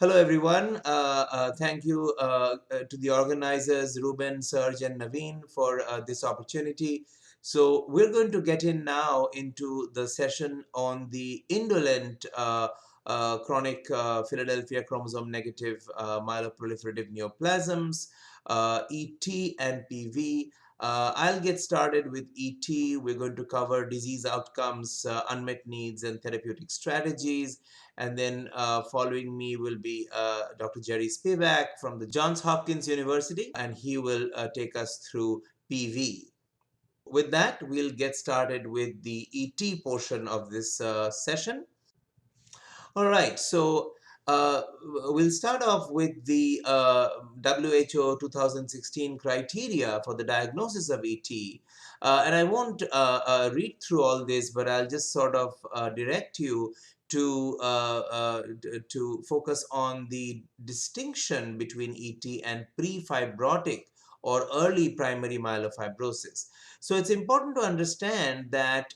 Hello, everyone. Thank you to the organizers, Ruben, Serge, and Naveen for this opportunity. So we're going to get in now into the session on the indolent chronic Philadelphia chromosome negative myeloproliferative neoplasms, ET and PV. I'll get started with ET. We're going to cover disease outcomes, unmet needs, and therapeutic strategies. And then following me will be Dr. Jerry Spivak from the Johns Hopkins University, and he will take us through PV. With that, we'll get started with the ET portion of this session. All right, so uh, we'll start off with the WHO 2016 criteria for the diagnosis of ET. And I won't read through all this, but I'll just sort of direct you to focus on the distinction between ET and pre-fibrotic or early primary myelofibrosis. So it's important to understand that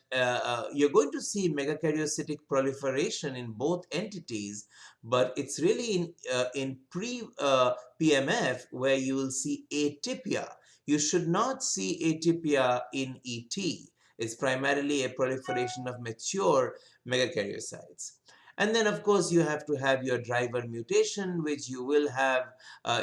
you're going to see megakaryocytic proliferation in both entities, but it's really in pre-PMF where you will see atypia. You should not see atypia in ET. It's primarily a proliferation of mature megakaryocytes. And then, of course, you have to have your driver mutation, which you will have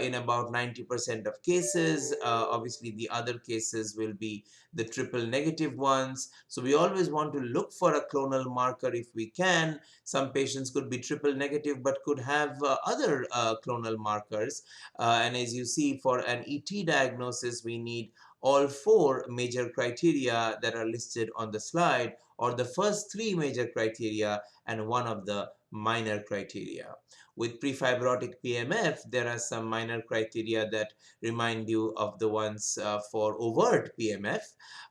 in about 90% of cases. Obviously, the other cases will be the triple negative ones. So we always want to look for a clonal marker if we can. Some patients could be triple negative but could have other clonal markers. And as you see, for an ET diagnosis, we need all four major criteria that are listed on the slide, or the first three major criteria and one of the minor criteria. With prefibrotic PMF, there are some minor criteria that remind you of the ones for overt PMF,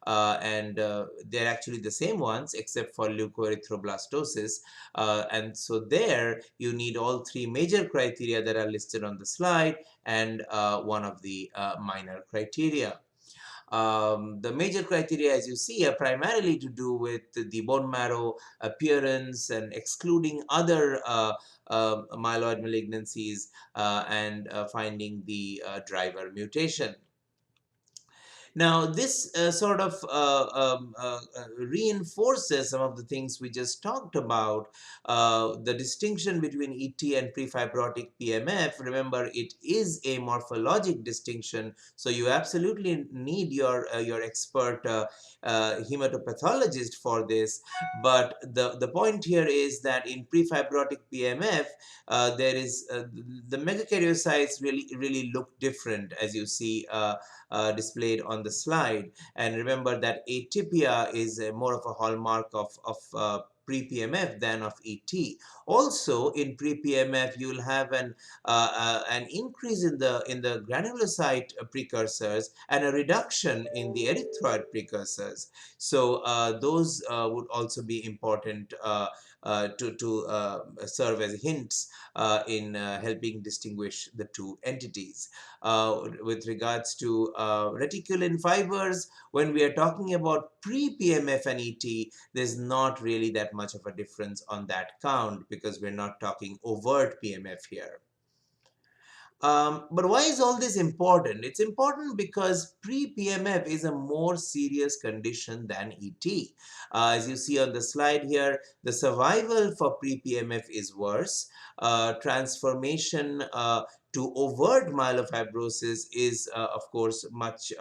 and they're actually the same ones except for leukoerythroblastosis. And so there you need all three major criteria that are listed on the slide and one of the minor criteria. The major criteria, as you see, are primarily to do with the bone marrow appearance and excluding other myeloid malignancies and finding the driver mutation. Now, this reinforces some of the things we just talked about. The distinction between ET and prefibrotic PMF, remember, it is a morphologic distinction, so you absolutely need your expert hematopathologist for this. But the point here is that in prefibrotic PMF, there is the megakaryocytes really look different, as you see displayed on the slide. And remember that atypia is more of a hallmark of pre-PMF than of ET. Also, in pre-PMF, you will have an increase in the granulocyte precursors and a reduction in the erythroid precursors. So those would also be important to serve as hints in helping distinguish the two entities. With regards to reticulin fibers, when we are talking about pre-PMF and ET, there's not really that much of a difference on that count because we're not talking overt PMF here. But why is all this important? It's important because pre-PMF is a more serious condition than ET. As you see on the slide here, the survival for pre-PMF is worse. Transformation to overt myelofibrosis is, of course, much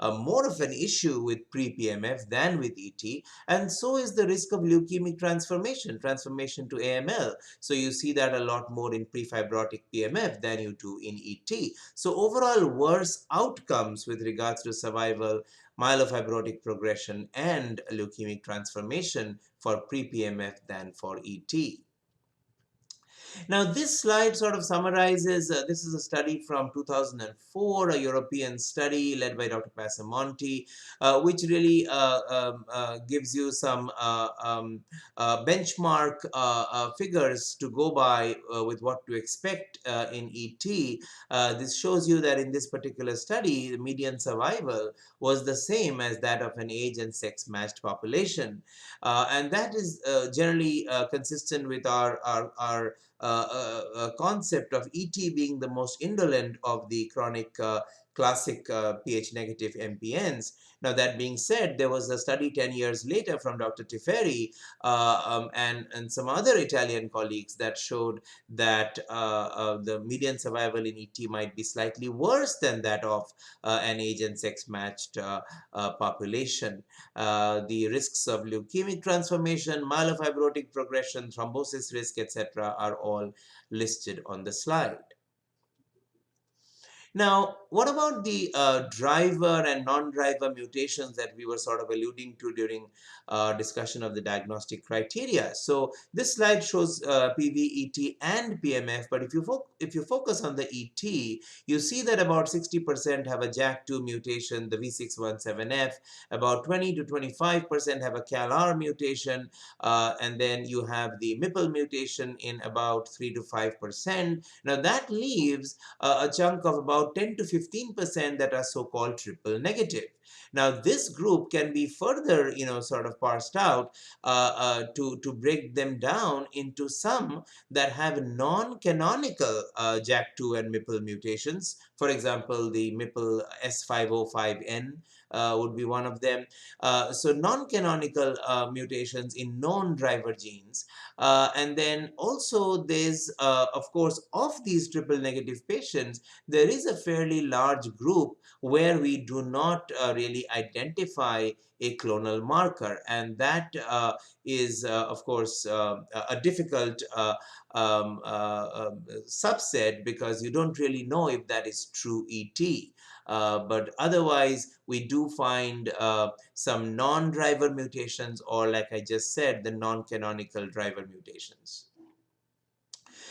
more of an issue with pre-PMF than with ET. And so is the risk of leukemic transformation to AML. So you see that a lot more in prefibrotic PMF than you do in ET. So overall worse outcomes with regards to survival, myelofibrotic progression, and leukemic transformation for pre-PMF than for ET. Now, this slide sort of summarizes, this is a study from 2004, a European study led by Dr. Passamonte, which really gives you some benchmark figures to go by with what to expect in ET. This shows you that in this particular study, the median survival was the same as that of an age and sex matched population. And that is generally consistent with our concept of ET being the most indolent of the chronic classic pH negative MPNs. Now, that being said, there was a study 10 years later from Dr. Tiferi and some other Italian colleagues that showed that the median survival in ET might be slightly worse than that of an age and sex matched population. The risks of leukemic transformation, myelofibrotic progression, thrombosis risk, etc., are all listed on the slide. Now, what about the driver and non-driver mutations that we were sort of alluding to during discussion of the diagnostic criteria? So this slide shows PV, ET, and PMF, but if you focus on the ET, you see that about 60% have a JAK2 mutation, the V617F, about 20 to 25% have a CALR mutation, and then you have the MPL mutation in about 3 to 5%. Now that leaves a chunk of about 10 to 15% that are so-called triple negative. Now this group can be further, sort of parsed out to break them down into some that have non-canonical JAK2 and MPL mutations. For example, the MPL S505N would be one of them. So non-canonical mutations in known driver genes. And then also there's, of course, of these triple negative patients, there is a fairly large group where we do not really identify a clonal marker, and that is, of course, a difficult subset because you don't really know if that is true ET. But otherwise, we do find some non-driver mutations, or like I just said, the non-canonical driver mutations.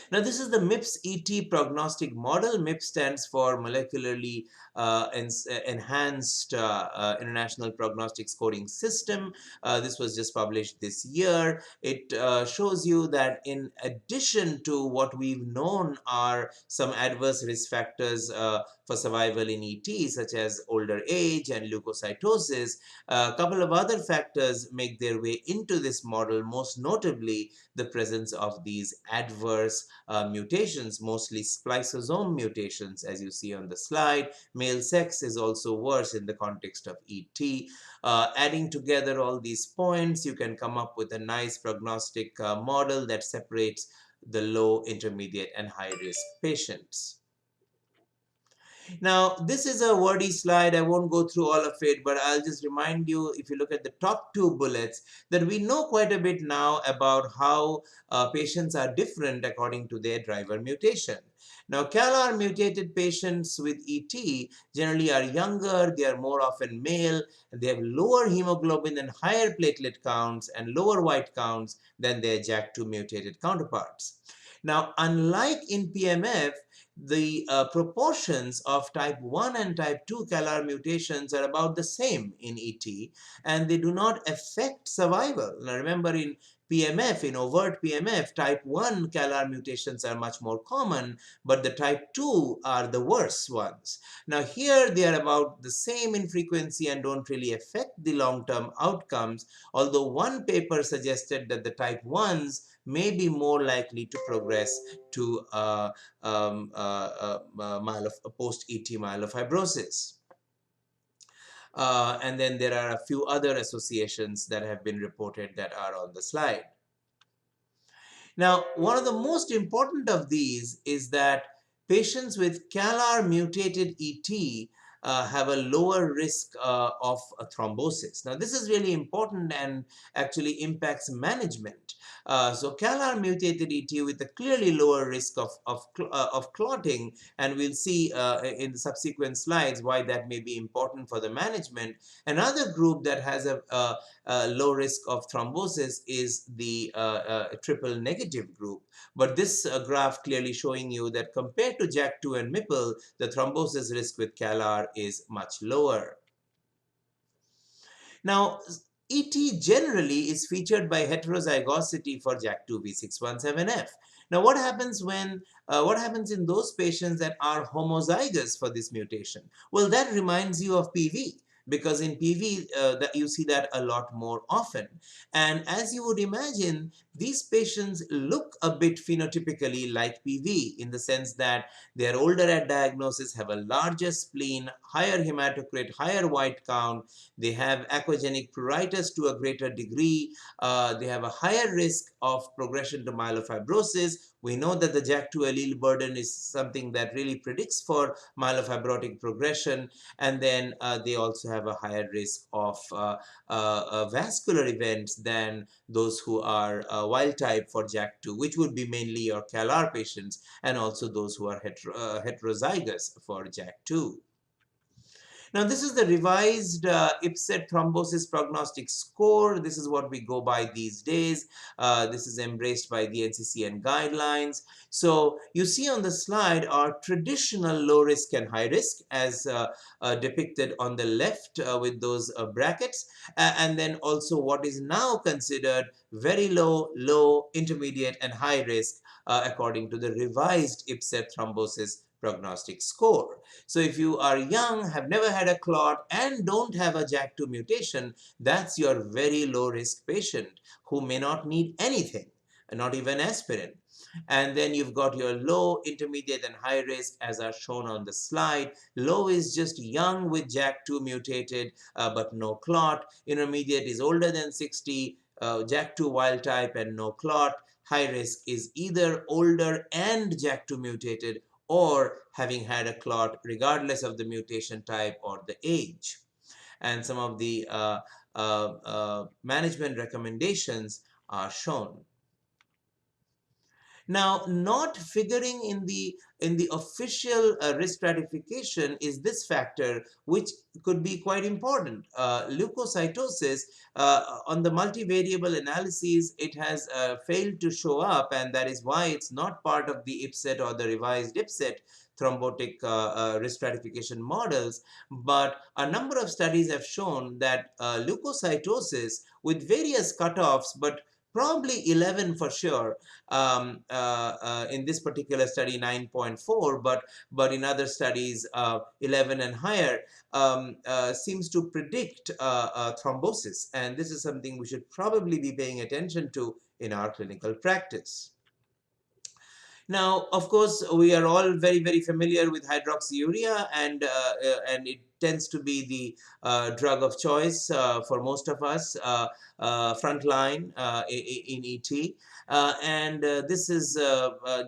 Now, this is the Mips ET prognostic model. Mips stands for Molecularly Enhanced International Prognostic Scoring System. This was just published this year. It shows you that in addition to what we've known are some adverse risk factors for survival in ET, such as older age and leukocytosis, a couple of other factors make their way into this model, most notably the presence of these adverse mutations, mostly spliceosome mutations, as you see on the slide. Male sex is also worse in the context of ET. Adding together all these points, you can come up with a nice prognostic model that separates the low, intermediate, and high risk patients. Now, this is a wordy slide. I won't go through all of it, but I'll just remind you, if you look at the top two bullets, that we know quite a bit now about how patients are different according to their driver mutation. Now, CALR mutated patients with ET generally are younger, they are more often male, and they have lower hemoglobin and higher platelet counts and lower white counts than their JAK2 mutated counterparts. Now, unlike in PMF, the proportions of type 1 and type 2 CALR mutations are about the same in ET, and they do not affect survival. Now remember, in PMF, in overt PMF, type 1 CALR mutations are much more common, but the type 2 are the worst ones. Now here they are about the same in frequency and don't really affect the long-term outcomes, although one paper suggested that the type 1s may be more likely to progress to post-ET myelofibrosis. And then there are a few other associations that have been reported that are on the slide. Now, one of the most important of these is that patients with CALR mutated ET have a lower risk of thrombosis. Now, this is really important and actually impacts management. So CALR mutated ET with a clearly lower risk of clotting, and we'll see in the subsequent slides why that may be important for the management. Another group that has a low risk of thrombosis is the triple negative group. But this graph clearly showing you that compared to JAK2 and MPL, the thrombosis risk with CALR is much lower. Now, ET generally is featured by heterozygosity for JAK2 V617F. Now, what happens in those patients that are homozygous for this mutation? Well, that reminds you of PV. because in PV that you see that a lot more often. And as you would imagine, these patients look a bit phenotypically like PV in the sense that they are older at diagnosis, have a larger spleen, higher hematocrit, higher white count, they have aquagenic pruritus to a greater degree, they have a higher risk of progression to myelofibrosis. We know that the JAK2 allele burden is something that really predicts for myelofibrotic progression, and then they also have a higher risk of vascular events than those who are wild type for JAK2, which would be mainly your CALR patients, and also those who are heterozygous for JAK2. Now, this is the revised Ipsec thrombosis prognostic score. This is what we go by these days. This is embraced by the NCCN guidelines. So you see on the slide are traditional low risk and high risk as depicted on the left with those brackets. And then also what is now considered very low, low, intermediate, and high risk according to the revised Ipsec thrombosis prognostic score. So if you are young, have never had a clot, and don't have a JAK2 mutation, that's your very low risk patient who may not need anything, not even aspirin. And then you've got your low, intermediate, and high risk as are shown on the slide. Low is just young with JAK2 mutated but no clot. Intermediate is older than 60, JAK2 wild type and no clot. High risk is either older and JAK2 mutated or having had a clot regardless of the mutation type or the age. And some of the management recommendations are shown. Now, not figuring in the official risk stratification is this factor, which could be quite important. Leukocytosis, on the multivariable analyses, it has failed to show up, and that is why it's not part of the Ipsec or the revised Ipsec thrombotic risk stratification models. But a number of studies have shown that leukocytosis with various cutoffs, but probably 11 for sure, in this particular study 9.4, but in other studies 11 and higher, seems to predict thrombosis, and this is something we should probably be paying attention to in our clinical practice. Now, of course, we are all very, very familiar with hydroxyurea, and it tends to be the drug of choice for most of us, frontline in ET. And this is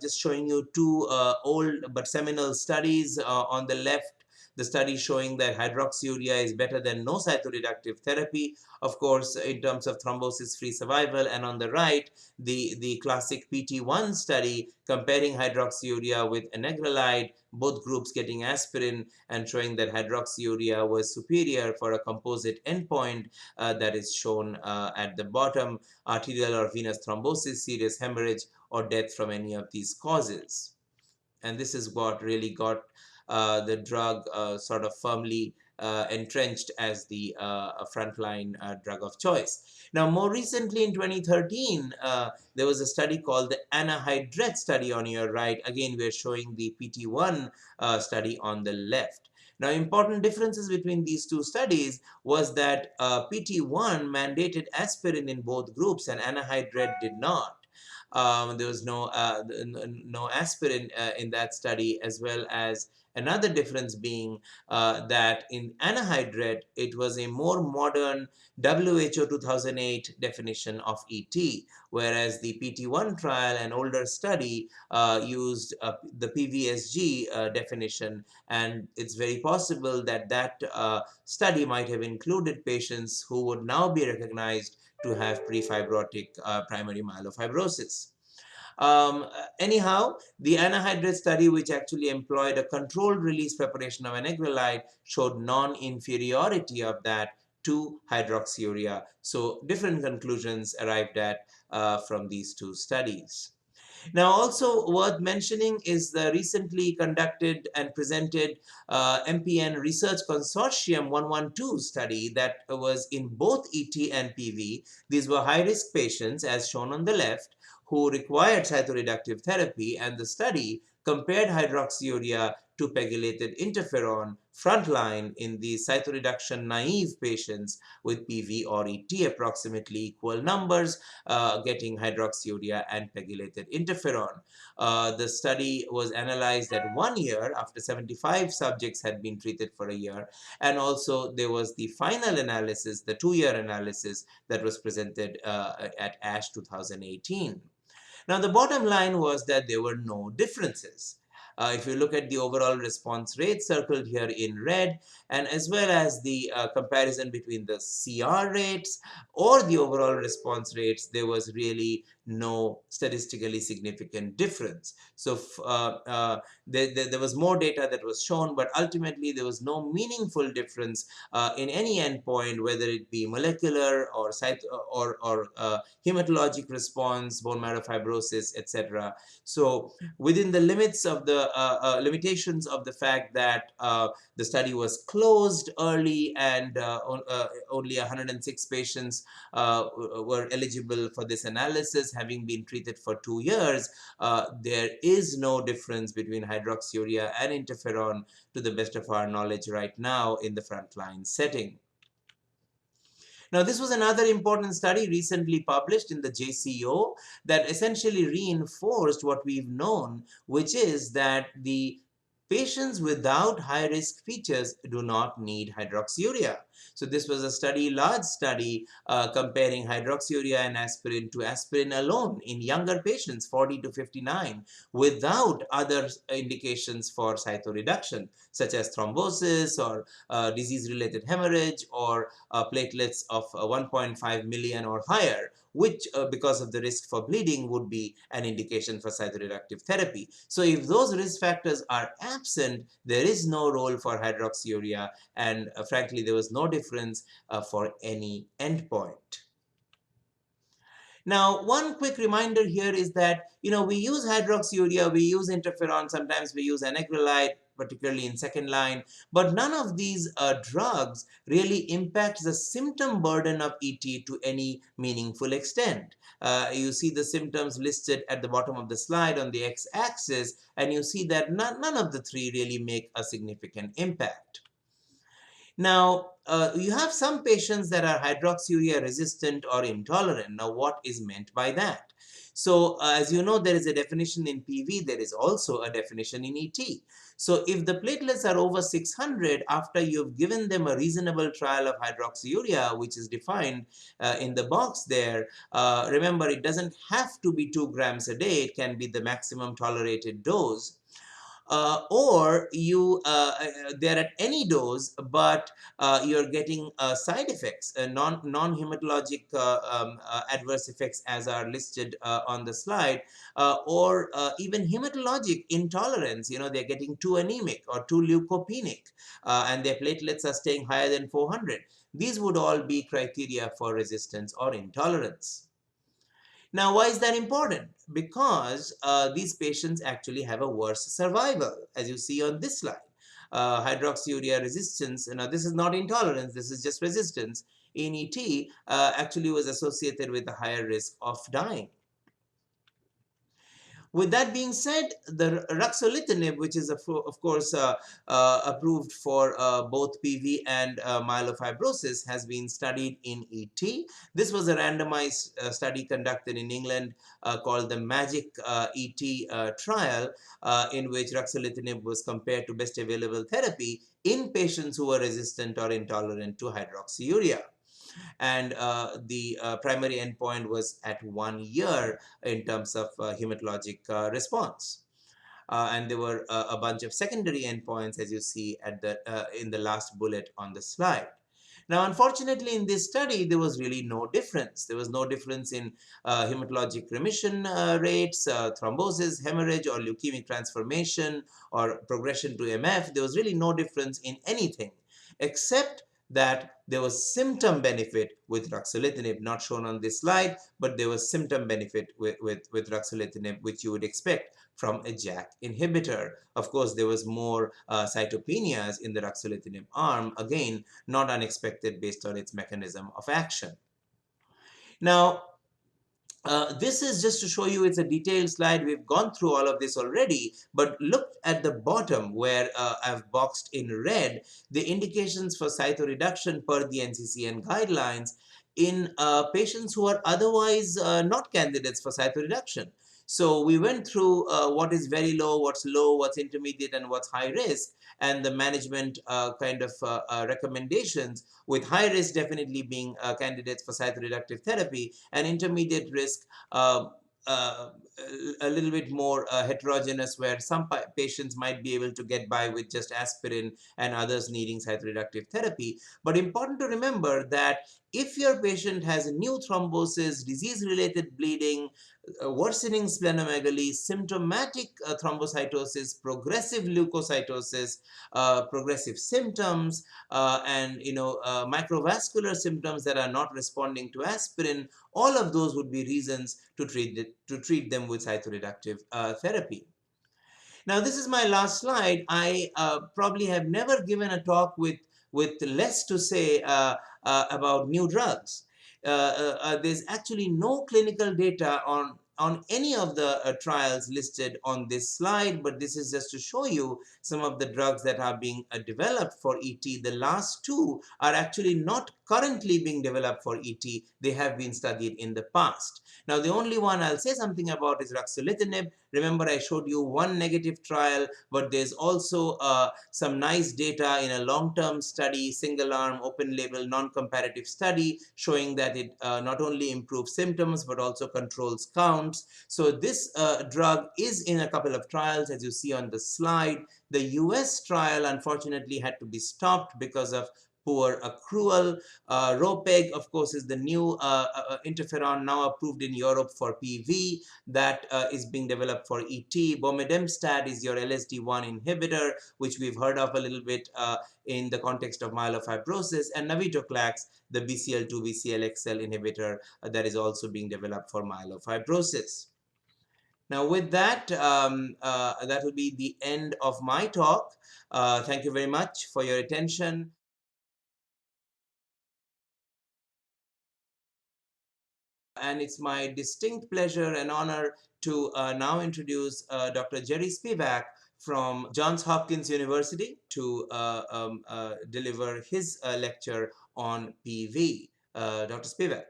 just showing you two old but seminal studies. On the left, the study showing that hydroxyurea is better than no cytoreductive therapy, of course, in terms of thrombosis-free survival. And on the right, the classic PT1 study comparing hydroxyurea with anagrelide, both groups getting aspirin, and showing that hydroxyurea was superior for a composite endpoint that is shown at the bottom: arterial or venous thrombosis, serious hemorrhage, or death from any of these causes. And this is what really got the drug sort of firmly entrenched as the frontline drug of choice. Now, more recently in 2013, there was a study called the anhydride study on your right. Again, we are showing the PT1 study on the left. Now, important differences between these two studies was that PT1 mandated aspirin in both groups and anhydride did not. There was no aspirin in that study, as well as another difference being that in anhydride, it was a more modern WHO 2008 definition of ET, whereas the PT1 trial, an older study, used the PVSG definition, and it's very possible that that study might have included patients who would now be recognized to have prefibrotic primary myelofibrosis. Anyhow, the anhydride study, which actually employed a controlled release preparation of anagrelide, showed non-inferiority of that to hydroxyurea. So different conclusions arrived at from these two studies. Now, also worth mentioning is the recently conducted and presented MPN Research Consortium 112 study that was in both ET and PV. These were high-risk patients, as shown on the left, who required cytoreductive therapy, and the study compared hydroxyurea to pegylated interferon frontline in the cytoreduction naive patients with PV or ET approximately equal numbers, getting hydroxyurea and pegylated interferon. The study was analyzed at 1 year after 75 subjects had been treated for a year, and also there was the final analysis, the 2-year analysis that was presented at ASH 2018. Now, the bottom line was that there were no differences. If you look at the overall response rate circled here in red, and as well as the comparison between the CR rates or the overall response rates, there was really no statistically significant difference. So there was more data that was shown, but ultimately there was no meaningful difference in any endpoint, whether it be molecular or hematologic response, bone marrow fibrosis, etc. So within the limits of the limitations of the fact that the study was closed early and only 106 patients were eligible for this analysis, having been treated for 2 years, there is no difference between hydroxyurea and interferon to the best of our knowledge right now in the frontline setting. Now, this was another important study recently published in the JCO that essentially reinforced what we've known, which is that the patients without high-risk features do not need hydroxyurea. So this was a study, large study, comparing hydroxyurea and aspirin to aspirin alone in younger patients, 40 to 59, without other indications for cytoreduction, such as thrombosis or disease-related hemorrhage or platelets of 1.5 million or higher, which because of the risk for bleeding would be an indication for cytoreductive therapy. So if those risk factors are absent, there is no role for hydroxyurea, and frankly there was no difference for any endpoint. Now, one quick reminder here is that, we use hydroxyurea, we use interferon, sometimes we use anagrelide, particularly in second line, but none of these drugs really impacts the symptom burden of ET to any meaningful extent. You see the symptoms listed at the bottom of the slide on the x-axis, and you see that none of the three really make a significant impact. Now, you have some patients that are hydroxyurea resistant or intolerant. Now, what is meant by that? So, as you know, there is a definition in PV, there is also a definition in ET. So, if the platelets are over 600 after you've given them a reasonable trial of hydroxyurea, which is defined in the box there, remember, it doesn't have to be 2 grams a day, it can be the maximum tolerated dose. Or they're at any dose, but you're getting side effects, non-hematologic adverse effects as are listed on the slide, or even hematologic intolerance. They're getting too anemic or too leukopenic, and their platelets are staying higher than 400. These would all be criteria for resistance or intolerance. Now, why is that important? Because these patients actually have a worse survival, as you see on this slide. Hydroxyurea resistance, this is not intolerance, this is just resistance, in ET actually was associated with a higher risk of dying. With that being said, the ruxolitinib, which is of course approved for both PV and myelofibrosis, has been studied in ET. This was a randomized study conducted in England called the MAGIC ET trial, in which ruxolitinib was compared to best available therapy in patients who were resistant or intolerant to hydroxyurea. And the primary endpoint was at 1 year in terms of hematologic response. And there were a bunch of secondary endpoints, as you see at in the last bullet on the slide. Now, unfortunately, in this study, there was really no difference. There was no difference in hematologic remission rates, thrombosis, hemorrhage, or leukemic transformation, or progression to MF. There was really no difference in anything, except that there was symptom benefit with ruxolitinib, not shown on this slide, but there was symptom benefit with ruxolitinib, which you would expect from a JAK inhibitor. Of course, there was more cytopenias in the ruxolitinib arm, again, not unexpected based on its mechanism of action. Now, This is just to show you, it's a detailed slide. We've gone through all of this already, but look at the bottom where I've boxed in red the indications for cytoreduction per the NCCN guidelines in patients who are otherwise not candidates for cytoreduction. So we went through what is very low, what's intermediate, and what's high risk, and the management recommendations, with high risk definitely being candidates for cytoreductive therapy, and intermediate risk uh, uh, a little bit more heterogeneous, where some patients might be able to get by with just aspirin and others needing cytoreductive therapy. But important to remember that if your patient has new thrombosis, disease-related bleeding, worsening splenomegaly, symptomatic thrombocytosis, progressive leukocytosis, progressive symptoms, and microvascular symptoms that are not responding to aspirin, all of those would be reasons to treat them with cytoreductive therapy. Now, this is my last slide. I probably have never given a talk with less to say about new drugs. There's actually no clinical data on any of the trials listed on this slide, but this is just to show you some of the drugs that are being developed for ET. The last two are actually not currently being developed for ET. They have been studied in the past. Now, the only one I'll say something about is ruxolitinib. Remember, I showed you one negative trial, but there's also some nice data in a long-term study, single-arm, open-label, non-comparative study, showing that it not only improves symptoms, but also controls counts. So this drug is in a couple of trials, as you see on the slide. The US trial, unfortunately, had to be stopped because of poor accrual. Ropeg, of course, is the new interferon now approved in Europe for PV that is being developed for ET. Bomedemstat is your LSD1 inhibitor, which we've heard of a little bit in the context of myelofibrosis, and navitoclax, the BCL2 BCLXL inhibitor that is also being developed for myelofibrosis. Now, with that, that will be the end of my talk. Thank you very much for your attention. And it's my distinct pleasure and honor to now introduce Dr. Jerry Spivak from Johns Hopkins University to deliver his lecture on PV. Dr. Spivak.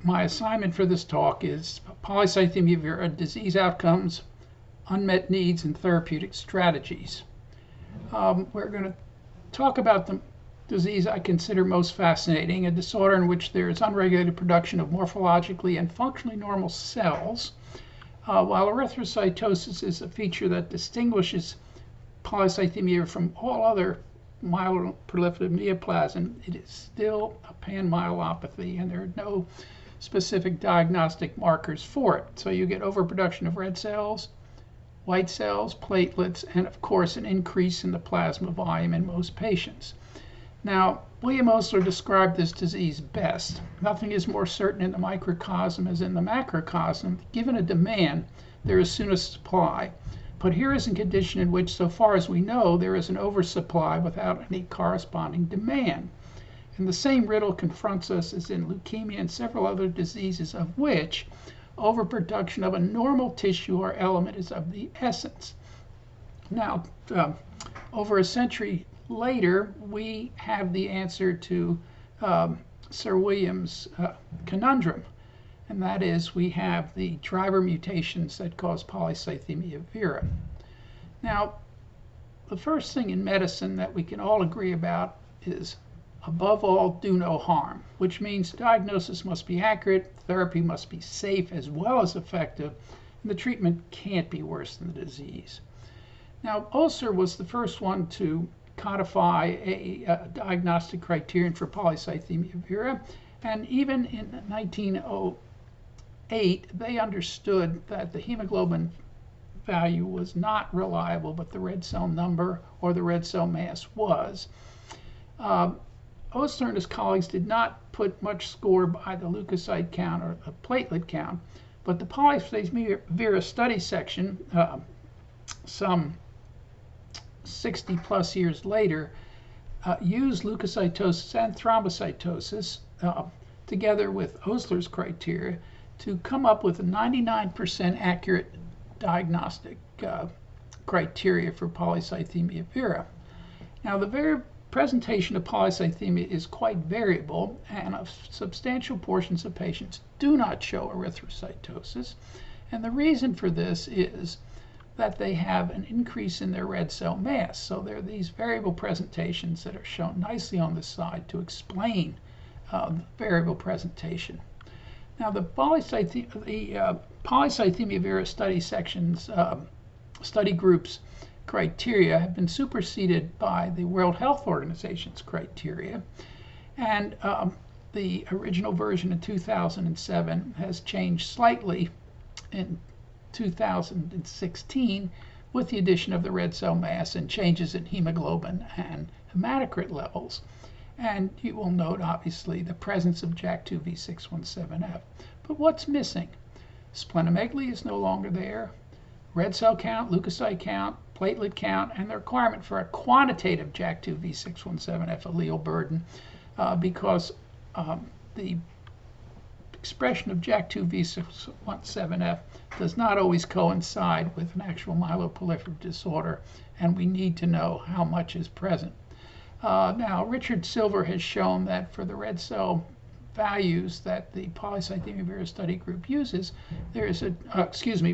My assignment for this talk is Polycythemia Vera, Disease Outcomes, Unmet Needs, and Therapeutic Strategies. We're going to talk about the disease I consider most fascinating, a disorder in which there is unregulated production of morphologically and functionally normal cells, while erythrocytosis is a feature that distinguishes polycythemia from all other myeloproliferative neoplasm. It is still a panmyelopathy, and there are no specific diagnostic markers for it. So you get overproduction of red cells, white cells, platelets, and of course an increase in the plasma volume in most patients. Now, William Osler described this disease best. Nothing is more certain in the microcosm as in the macrocosm. Given a demand, there is soon a supply. But here is a condition in which, so far as we know, there is an oversupply without any corresponding demand. And the same riddle confronts us as in leukemia and several other diseases, of which overproduction of a normal tissue or element is of the essence. Now, over a century later, we have the answer to Sir William's conundrum, and that is we have the driver mutations that cause polycythemia vera. Now, the first thing in medicine that we can all agree about is, above all, do no harm, which means diagnosis must be accurate, therapy must be safe as well as effective, and the treatment can't be worse than the disease. Now, Osler was the first one to codify a diagnostic criterion for polycythemia vera, and even in 1908, they understood that the hemoglobin value was not reliable, but the red cell number or the red cell mass was. Osler and his colleagues did not put much score by the leukocyte count or the platelet count, but the polycythemia vera study section, some 60 plus years later, used leukocytosis and thrombocytosis together with Osler's criteria to come up with a 99% accurate diagnostic criteria for polycythemia vera. Now, the presentation of polycythemia is quite variable, and substantial portions of patients do not show erythrocytosis. And the reason for this is that they have an increase in their red cell mass. So there are these variable presentations that are shown nicely on this side to explain the variable presentation. Now, the polycythemia vera study sections, study groups criteria have been superseded by the World Health Organization's criteria, and the original version in 2007 has changed slightly in 2016 with the addition of the red cell mass and changes in hemoglobin and hematocrit levels. And you will note, obviously, the presence of JAK2 V617F. But what's missing? Splenomegaly is no longer there. Red cell count, leukocyte count, platelet count, and the requirement for a quantitative JAK2 V617F allele burden because the expression of JAK2 V617F does not always coincide with an actual myeloproliferative disorder, and we need to know how much is present. Now, Richard Silver has shown that for the red cell values that the polycythemia vera study group uses, there is a,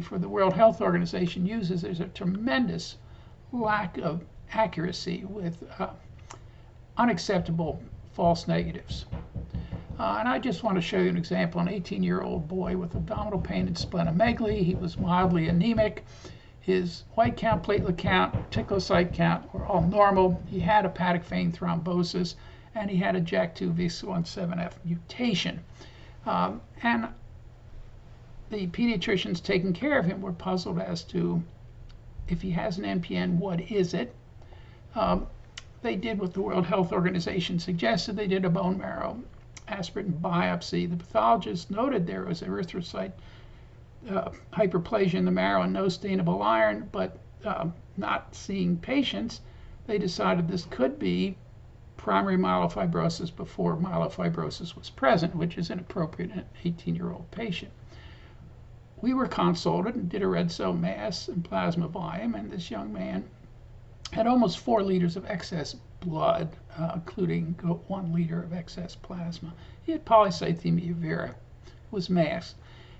for the World Health Organization uses, there's a tremendous lack of accuracy with unacceptable false negatives. And I just want to show you an example. An 18-year-old boy with abdominal pain and splenomegaly. He was mildly anemic. His white count, platelet count, reticulocyte count were all normal. He had hepatic vein thrombosis, and he had a JAK2 V617F mutation. And the pediatricians taking care of him were puzzled as to if he has an MPN, what is it? They did what the World Health Organization suggested. They did a bone marrow aspirin biopsy. The pathologist noted there was erythrocyte hyperplasia in the marrow and no stainable iron, but not seeing patients, they decided this could be primary myelofibrosis before myelofibrosis was present, which is inappropriate in an 18-year-old patient. We were consulted and did a red cell mass and plasma volume, and this young man had almost 4 liters of excess blood, including 1 liter of excess plasma. He had polycythemia vera, was masked.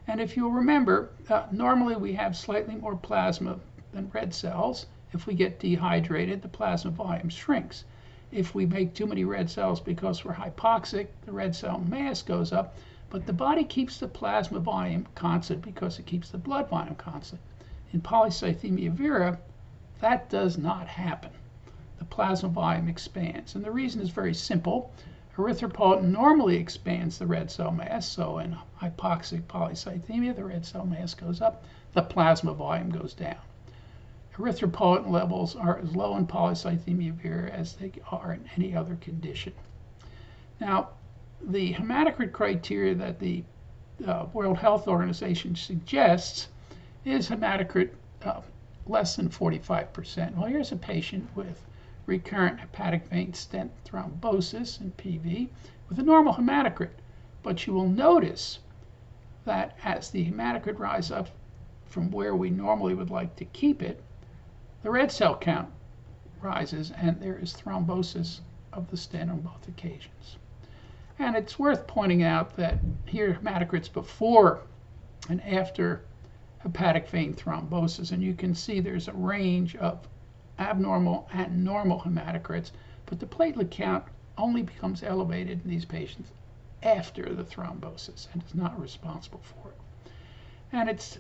And if you'll remember, normally we have slightly more plasma than red cells. If we get dehydrated, the plasma volume shrinks. If we make too many red cells because we're hypoxic, the red cell mass goes up, but the body keeps the plasma volume constant because it keeps the blood volume constant. In polycythemia vera, that does not happen. The plasma volume expands, and the reason is very simple. Erythropoietin normally expands the red cell mass, so in hypoxic polycythemia, the red cell mass goes up, the plasma volume goes down. Erythropoietin levels are as low in polycythemia vera as they are in any other condition. Now, the hematocrit criteria that the World Health Organization suggests is hematocrit less than 45%. Well, here's a patient with recurrent hepatic vein stent thrombosis and PV with a normal hematocrit. But you will notice that as the hematocrit rises up from where we normally would like to keep it, the red cell count rises and there is thrombosis of the stent on both occasions. And it's worth pointing out that here hematocrits before and after hepatic vein thrombosis, and you can see there's a range of abnormal and normal hematocrits, but the platelet count only becomes elevated in these patients after the thrombosis and is not responsible for it. And it's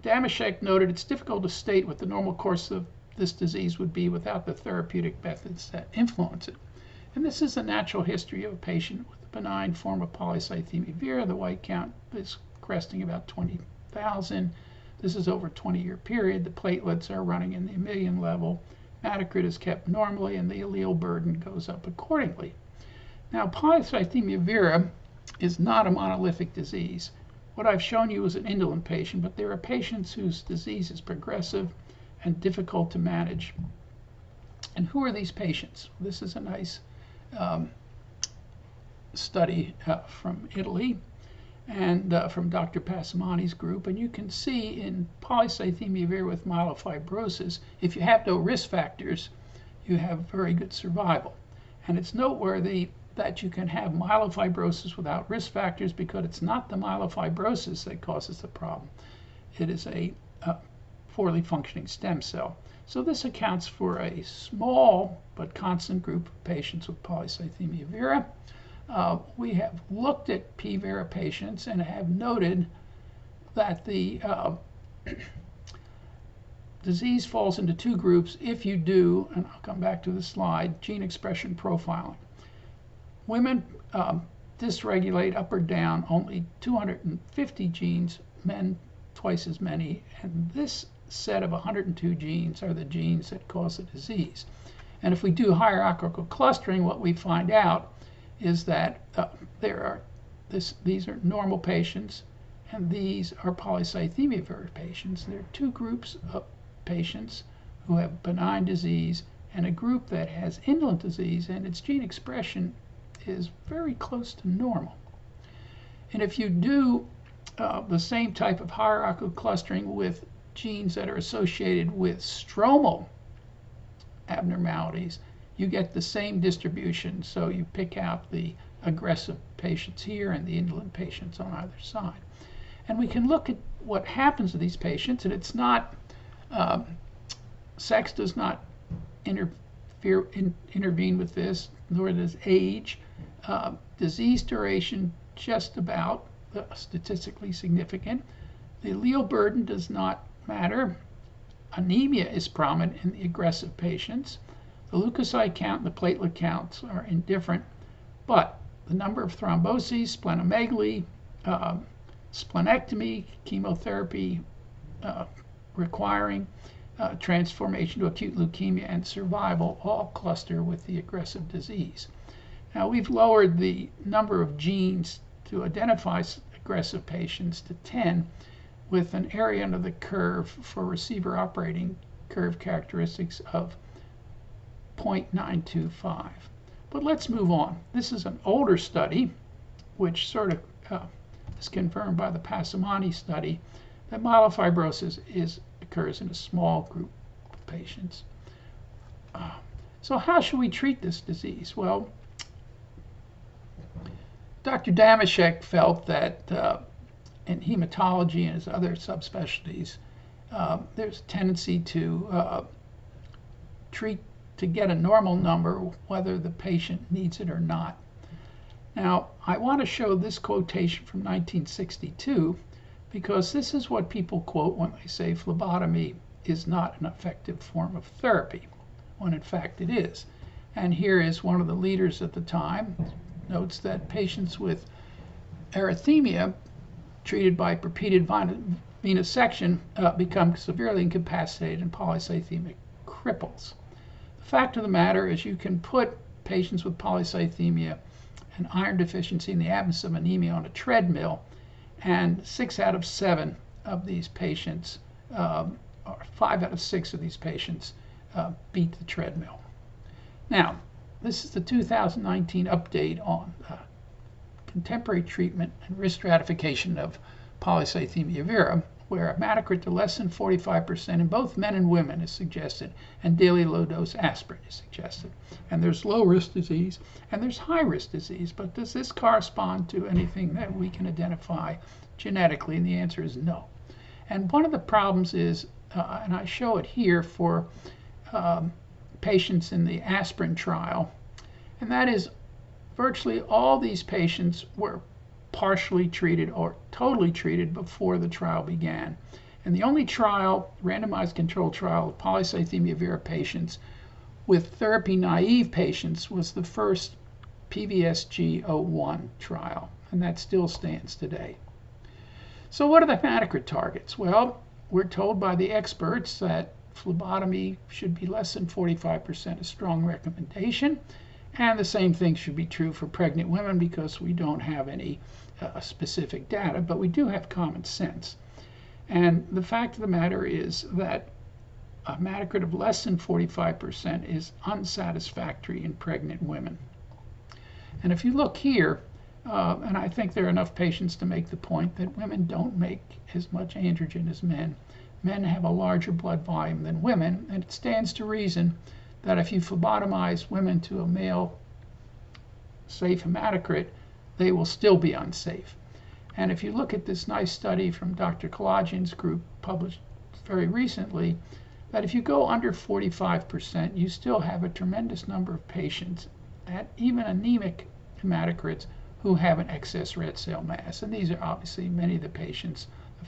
Damashek noted it's difficult to state what the normal course of this disease would be without the therapeutic methods that influence it. And this is a natural history of a patient with a benign form of polycythemia vera. The white count is cresting about 20,000. This is over a 20-year period. The platelets are running in the million level. Hematocrit is kept normally, and the allele burden goes up accordingly. Now, polycythemia vera is not a monolithic disease. What I've shown you is an indolent patient, but there are patients whose disease is progressive and difficult to manage. And who are these patients? This is a nice study from Italy and from Dr. Passamani's group. And you can see in polycythemia vera with myelofibrosis, if you have no risk factors, you have very good survival. And it's noteworthy that you can have myelofibrosis without risk factors because it's not the myelofibrosis that causes the problem. It is a poorly functioning stem cell. So this accounts for a small but constant group of patients with polycythemia vera. We have looked at P. vera patients and have noted that the disease falls into two groups if you do, and I'll come back to the slide, gene expression profiling. Women dysregulate up or down only 250 genes, men twice as many, and this set of 102 genes are the genes that cause the disease. And if we do hierarchical clustering, what we find out is that these are normal patients, and these are polycythemia vera patients. There are two groups of patients who have benign disease and a group that has indolent disease, and its gene expression is very close to normal. And if you do the same type of hierarchical clustering with genes that are associated with stromal abnormalities, you get the same distribution. So you pick out the aggressive patients here and the indolent patients on either side. And we can look at what happens to these patients, and it's not, sex does not intervene with this, nor does age. Disease duration, just about statistically significant. The allele burden does not matter. Anemia is prominent in the aggressive patients. The leukocyte count and the platelet counts are indifferent, but the number of thromboses, splenomegaly, splenectomy, chemotherapy requiring transformation to acute leukemia, and survival all cluster with the aggressive disease. Now, we've lowered the number of genes to identify aggressive patients to 10 with an area under the curve for receiver operating curve characteristics of 0.925. But let's move on. This is an older study, which sort of is confirmed by the Passamani study, that myelofibrosis occurs in a small group of patients. So how should we treat this disease? Well, Dr. Damashek felt that in hematology and his other subspecialties, there's a tendency to treat to get a normal number whether the patient needs it or not. Now, I want to show this quotation from 1962 because this is what people quote when they say phlebotomy is not an effective form of therapy, when in fact it is. And here is one of the leaders at the time, notes that patients with erythemia treated by repeated venesection become severely incapacitated and polycythemic cripples. The fact of the matter is you can put patients with polycythemia and iron deficiency in the absence of anemia on a treadmill, and 6 out of 7 of these patients, or 5 out of 6 of these patients, beat the treadmill. Now, this is the 2019 update on contemporary treatment and risk stratification of polycythemia vera, where a hematocrit to less than 45% in both men and women is suggested, and daily low-dose aspirin is suggested. And there's low-risk disease, and there's high-risk disease, but does this correspond to anything that we can identify genetically? And the answer is no. And one of the problems is, and I show it here for patients in the aspirin trial, and that is virtually all these patients were partially treated or totally treated before the trial began. And the only trial, randomized controlled trial of polycythemia vera patients with therapy naive patients was the first PVSG-01 trial, and that still stands today. So what are the hematocrit targets? Well, we're told by the experts that phlebotomy should be less than 45%, a strong recommendation. And the same thing should be true for pregnant women because we don't have any specific data, but we do have common sense. And the fact of the matter is that a hematocrit of less than 45% is unsatisfactory in pregnant women. And if you look here, and I think there are enough patients to make the point that women don't make as much androgen as men. Men have a larger blood volume than women, and it stands to reason that if you phlebotomize women to a male safe hematocrit, they will still be unsafe. And if you look at this nice study from Dr. Kalajian's group published very recently, that if you go under 45%, you still have a tremendous number of patients, at even anemic hematocrits, who have an excess red cell mass. And these are obviously many of the patients,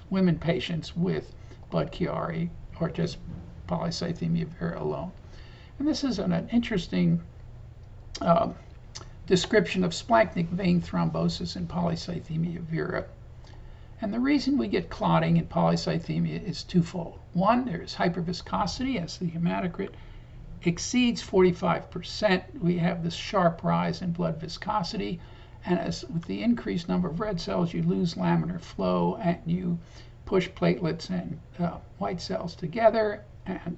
women patients with blood Chiari or just polycythemia vera alone. And this is an interesting description of splanchnic vein thrombosis in polycythemia vera. And the reason we get clotting in polycythemia is twofold. One, there's hyperviscosity as the hematocrit exceeds 45%. We have this sharp rise in blood viscosity. And as with the increased number of red cells, you lose laminar flow and you push platelets and white cells together and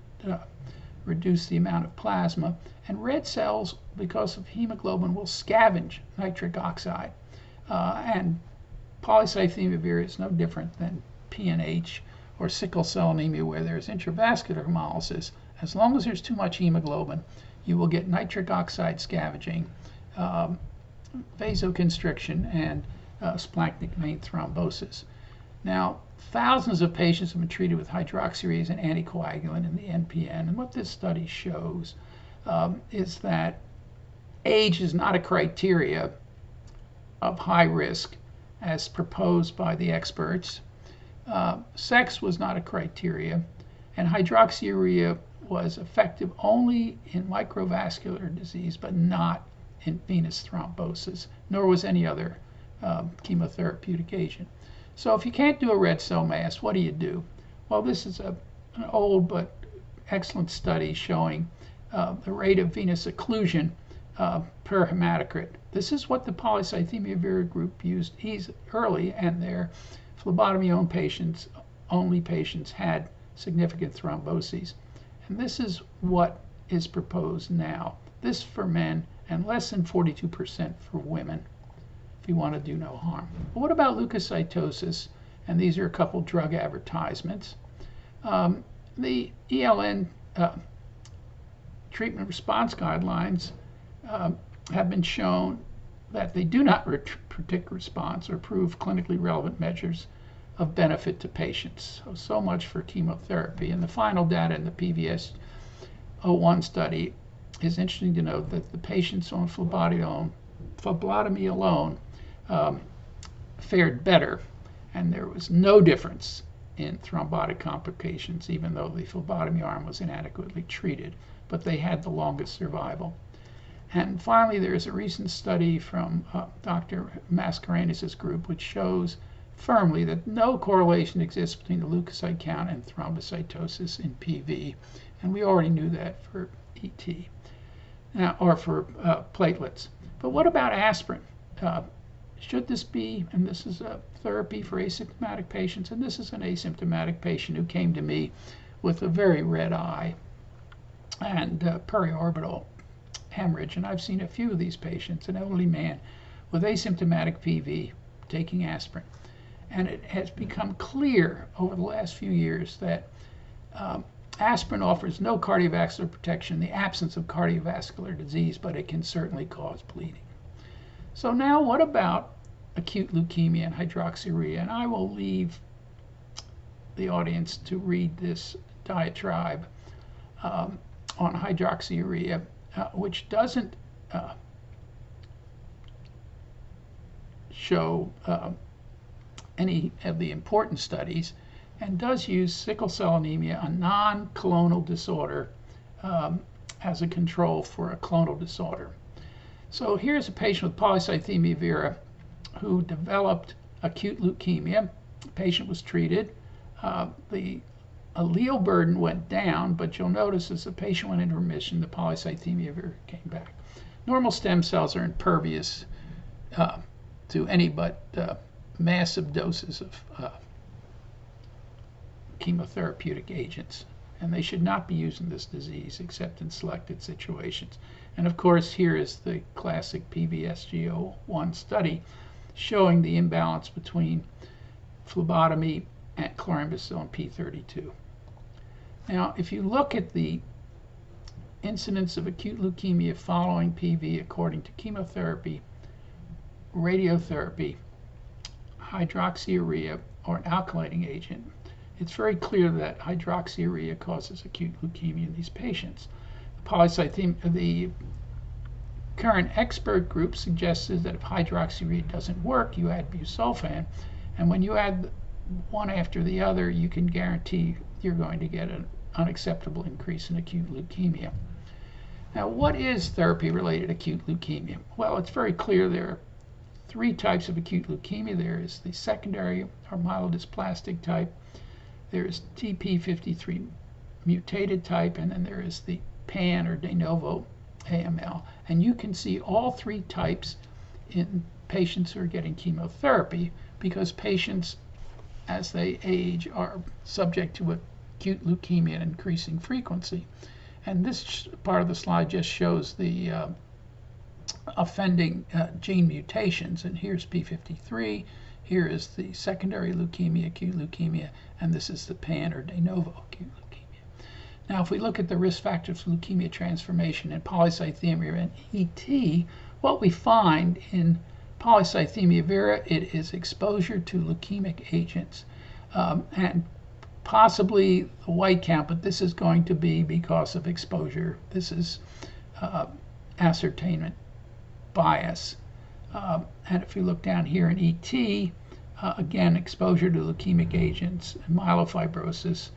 reduce the amount of plasma. And red cells, because of hemoglobin, will scavenge nitric oxide. And polycythemia vera is no different than PNH or sickle cell anemia, where there's intravascular hemolysis. As long as there's too much hemoglobin, you will get nitric oxide scavenging, vasoconstriction, and splanchnic vein thrombosis. Now, thousands of patients have been treated with hydroxyurea as an anticoagulant in the MPN, and what this study shows is that age is not a criteria of high risk as proposed by the experts. Sex was not a criteria, and hydroxyurea was effective only in microvascular disease, but not in venous thrombosis, nor was any other chemotherapeutic agent. So if you can't do a red cell mass, what do? Well, this is an old but excellent study showing the rate of venous occlusion per hematocrit. This is what the polycythemia vera group used early, and their phlebotomy-only patients had significant thromboses. And this is what is proposed now. This for men and less than 42% for women, if you want to do no harm. But what about leukocytosis? And these are a couple drug advertisements. The ELN treatment response guidelines have been shown that they do not predict response or prove clinically relevant measures of benefit to patients. So much for chemotherapy. And the final data in the PVS-01 study is interesting to note that the patients on phlebotomy alone fared better, and there was no difference in thrombotic complications, even though the phlebotomy arm was inadequately treated, but they had the longest survival. And finally, there's a recent study from Dr. Mascarenhas' group, which shows firmly that no correlation exists between the leukocyte count and thrombocytosis in PV, and we already knew that for ET, or for platelets. But what about aspirin? Should this be, and this is a therapy for asymptomatic patients, and this is an asymptomatic patient who came to me with a very red eye and periorbital hemorrhage, and I've seen a few of these patients, an elderly man with asymptomatic PV taking aspirin. And it has become clear over the last few years that aspirin offers no cardiovascular protection in the absence of cardiovascular disease, but it can certainly cause bleeding. So now what about acute leukemia and hydroxyurea? And I will leave the audience to read this diatribe on hydroxyurea, which doesn't show any of the important studies, and does use sickle cell anemia, a non-clonal disorder, as a control for a clonal disorder. So here's a patient with polycythemia vera who developed acute leukemia. The patient was treated. The allele burden went down, but you'll notice as the patient went into remission, the polycythemia vera came back. Normal stem cells are impervious to any but massive doses of chemotherapeutic agents. and they should not be using this disease except in selected situations. And of course, here is the classic PVSG01 study showing the imbalance between phlebotomy and chlorambucil P32. Now, if you look at the incidence of acute leukemia following PV according to chemotherapy, radiotherapy, hydroxyurea, or an alkylating agent, it's very clear that hydroxyurea causes acute leukemia in these patients. The current expert group suggested that if hydroxyurea doesn't work, you add busulfan, and when you add one after the other, you can guarantee you're going to get an unacceptable increase in acute leukemia. Now, what is therapy-related acute leukemia? Well, it's very clear there are three types of acute leukemia. There is the secondary or myelodysplastic type, there is TP53 mutated type, and then there is the pan or de novo AML. And you can see all three types in patients who are getting chemotherapy, because patients, as they age, are subject to acute leukemia at increasing frequency. And this part of the slide just shows the offending gene mutations. And here's P53, here is the secondary leukemia, acute leukemia, and this is the pan or de novo acute leukemia. Now, if we look at the risk factors for leukemia transformation in polycythemia and ET, what we find in polycythemia vera, it is exposure to leukemic agents, and possibly the white count, but this is going to be because of exposure. This is ascertainment bias. And if we look down here in ET, again, exposure to leukemic agents, myelofibrosis,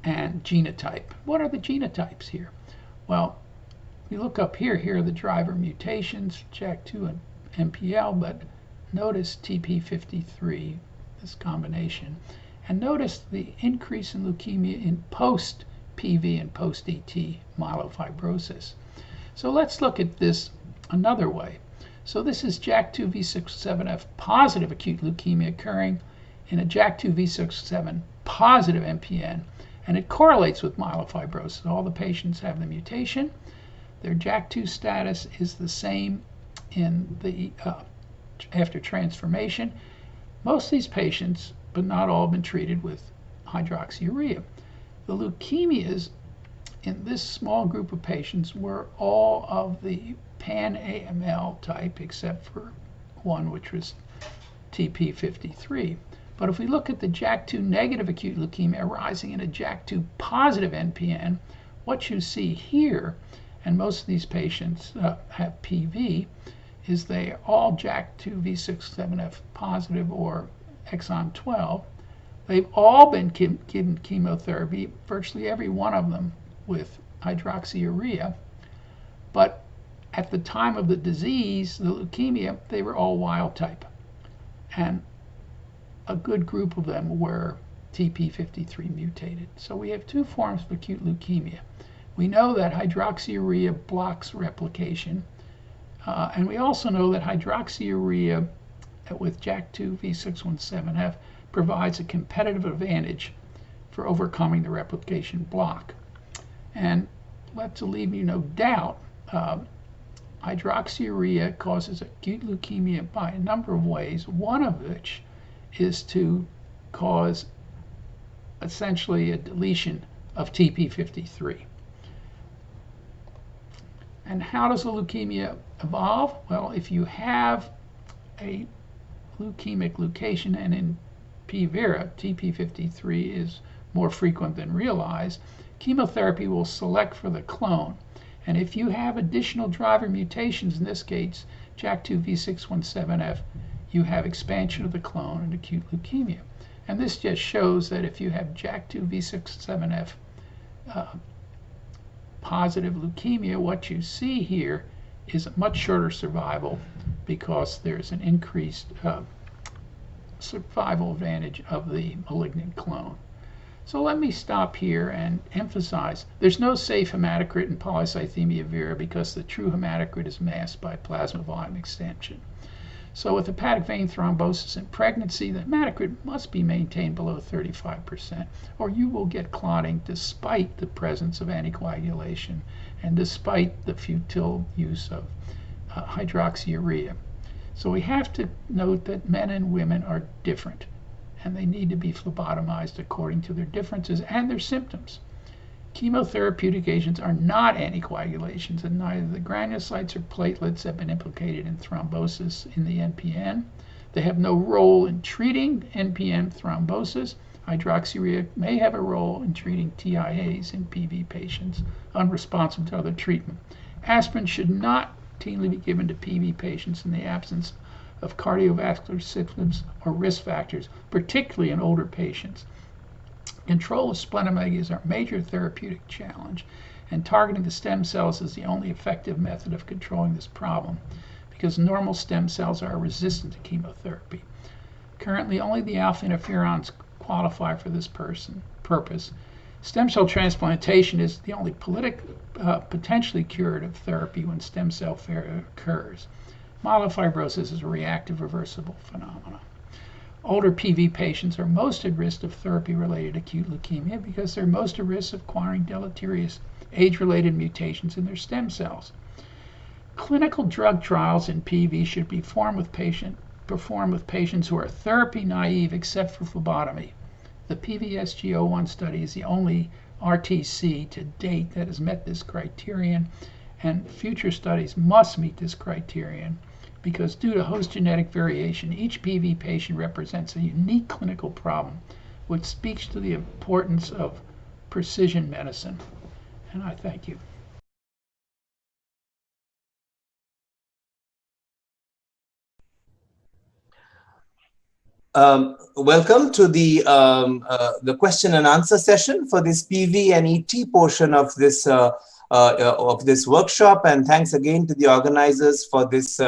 and genotype. What are the genotypes here? Well, if we look up here, here are the driver mutations, JAK2 and MPL, but notice TP53, this combination. And notice the increase in leukemia in post-PV and post-ET myelofibrosis. So let's look at this another way. So this is JAK2 V617F positive acute leukemia occurring in a JAK2 V617 positive MPN, and it correlates with myelofibrosis. All the patients have the mutation. Their JAK2 status is the same in the after transformation. Most of these patients, but not all, have been treated with hydroxyurea. The leukemias in this small group of patients were all of the pan-AML type, except for one, which was TP53. But if we look at the JAK2 negative acute leukemia arising in a JAK2 positive MPN, what you see here, and most of these patients have PV, is they are all JAK2 V617F positive or exon 12. They've all been given chemotherapy, virtually every one of them with hydroxyurea, but at the time of the disease, the leukemia, they were all wild type, and a good group of them were TP53 mutated. So we have two forms of acute leukemia. We know that hydroxyurea blocks replication, and we also know that hydroxyurea with JAK2 V617F provides a competitive advantage for overcoming the replication block. And let to leave you no doubt, hydroxyurea causes acute leukemia by a number of ways, one of which is to cause essentially a deletion of TP53. And how does the leukemia evolve? Well, if you have a leukemic leucation, and in Vera, TP53 is more frequent than realized, chemotherapy will select for the clone. And if you have additional driver mutations, in this case, JAK2 V617F, you have expansion of the clone and acute leukemia. And this just shows that if you have JAK2 V617F positive leukemia, what you see here is a much shorter survival because there's an increased survival advantage of the malignant clone. So let me stop here and emphasize there's no safe hematocrit in polycythemia vera because the true hematocrit is masked by plasma volume extension. So with hepatic vein thrombosis in pregnancy, the hematocrit must be maintained below 35%, or you will get clotting despite the presence of anticoagulation and despite the futile use of hydroxyurea. So we have to note that men and women are different, and they need to be phlebotomized according to their differences and their symptoms. Chemotherapeutic agents are not anticoagulations, and neither the granulocytes or platelets have been implicated in thrombosis in the MPN. They have no role in treating NPN thrombosis. Hydroxyurea may have a role in treating TIAs in PV patients unresponsive to other treatment. Aspirin should not routinely be given to PV patients in the absence of cardiovascular symptoms or risk factors, particularly in older patients. Control of splenomegaly is our major therapeutic challenge, and targeting the stem cells is the only effective method of controlling this problem because normal stem cells are resistant to chemotherapy. Currently, only the alpha interferons qualify for this purpose. Stem cell transplantation is the only potentially curative therapy when stem cell failure occurs. Myelofibrosis is a reactive reversible phenomenon. Older PV patients are most at risk of therapy-related acute leukemia because they're most at risk of acquiring deleterious age-related mutations in their stem cells. Clinical drug trials in PV should be performed with patients who are therapy naive except for phlebotomy. The PVSG01 study is the only RTC to date that has met this criterion, and future studies must meet this criterion because due to host genetic variation, each PV patient represents a unique clinical problem, which speaks to the importance of precision medicine. And I thank you. Welcome to the question and answer session for this PV and ET portion of this workshop, and thanks again to the organizers for this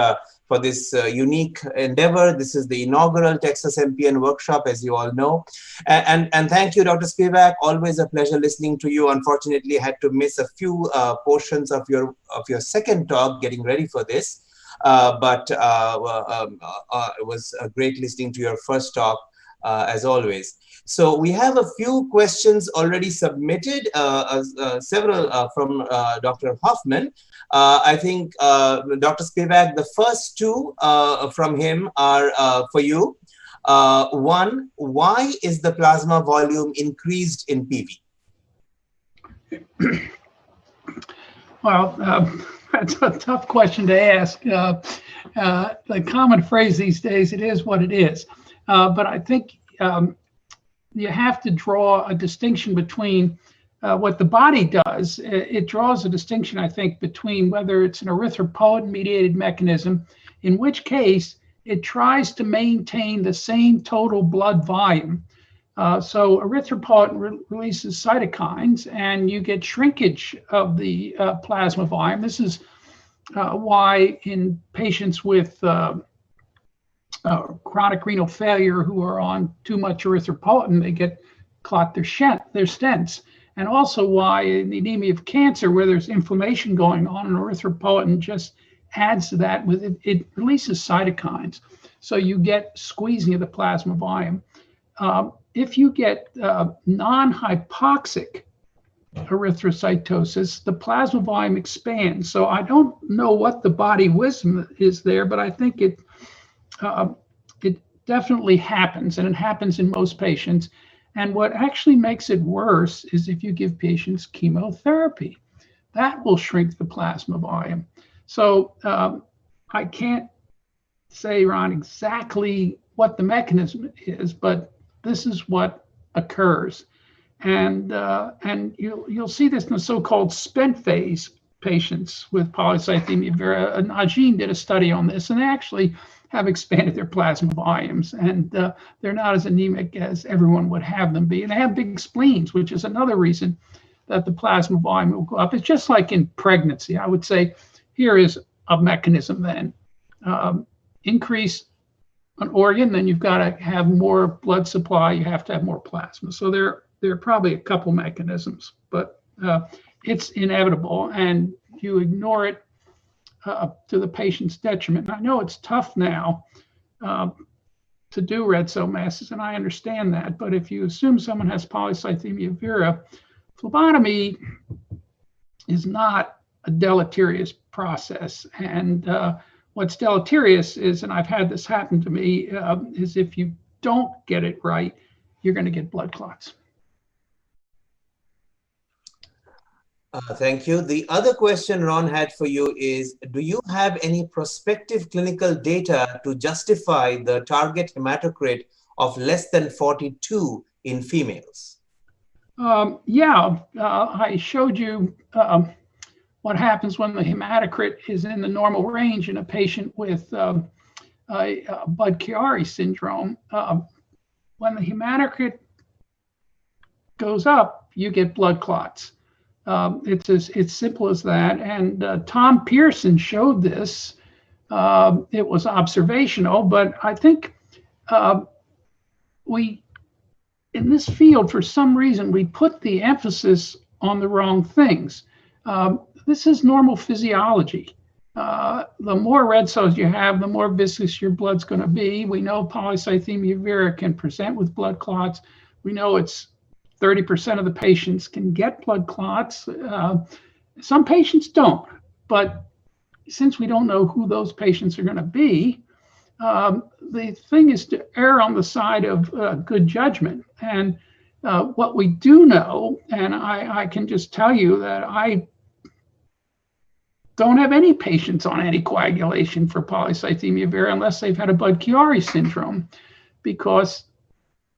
unique endeavor. This is the inaugural Texas MPN workshop, as you all know, and thank you, Dr. Spivak. Always a pleasure listening to you. Unfortunately, I had to miss a few portions of your second talk getting ready for this. But it was great listening to your first talk, as always. So we have a few questions already submitted, several from Dr. Hoffman. I think, Dr. Spivak, the first two from him are for you. One, why is the plasma volume increased in PV? Well, that's a tough question to ask. The common phrase these days, it is what it is. But I think you have to draw a distinction between what the body does. It draws a distinction, I think, between whether it's an erythropoietin-mediated mechanism, in which case it tries to maintain the same total blood volume. So erythropoietin releases cytokines, and you get shrinkage of the plasma volume. This is why in patients with chronic renal failure who are on too much erythropoietin, they clot their stents. And also why in the anemia of cancer, where there's inflammation going on, and erythropoietin just adds to that. It releases cytokines. So you get squeezing of the plasma volume. If you get non-hypoxic erythrocytosis, the plasma volume expands. So I don't know what the body wisdom is there, but I think it definitely happens, and it happens in most patients. And what actually makes it worse is if you give patients chemotherapy. That will shrink the plasma volume. So I can't say, Ron, exactly what the mechanism is, but this is what occurs. And you'll see this in the so-called spent phase patients with polycythemia vera. Nccn did a study on this, and they actually have expanded their plasma volumes, and they're not as anemic as everyone would have them be. And they have big spleens, which is another reason that the plasma volume will go up. It's just like in pregnancy. I would say here is a mechanism then. Increase an organ, then you've got to have more blood supply, you have to have more plasma. So there are probably a couple mechanisms, but it's inevitable, and you ignore it to the patient's detriment. And I know it's tough now to do red cell masses, and I understand that. But if you assume someone has polycythemia vera, phlebotomy is not a deleterious process. And what's deleterious is, and I've had this happen to me, is if you don't get it right, you're going to get blood clots. Thank you. The other question Ron had for you is, do you have any prospective clinical data to justify the target hematocrit of less than 42 in females? I showed you what happens when the hematocrit is in the normal range in a patient with Budd-Chiari syndrome. When the hematocrit goes up, you get blood clots. It's simple as that. And Tom Pearson showed this. It was observational, but I think in this field, for some reason, we put the emphasis on the wrong things. This is normal physiology. The more red cells you have, the more viscous your blood's going to be. We know polycythemia vera can present with blood clots. We know it's 30% of the patients can get blood clots. Some patients don't, but since we don't know who those patients are going to be, the thing is to err on the side of good judgment. And what we do know, and I can just tell you that I don't have any patients on anticoagulation for polycythemia vera unless they've had a Budd-Chiari syndrome, because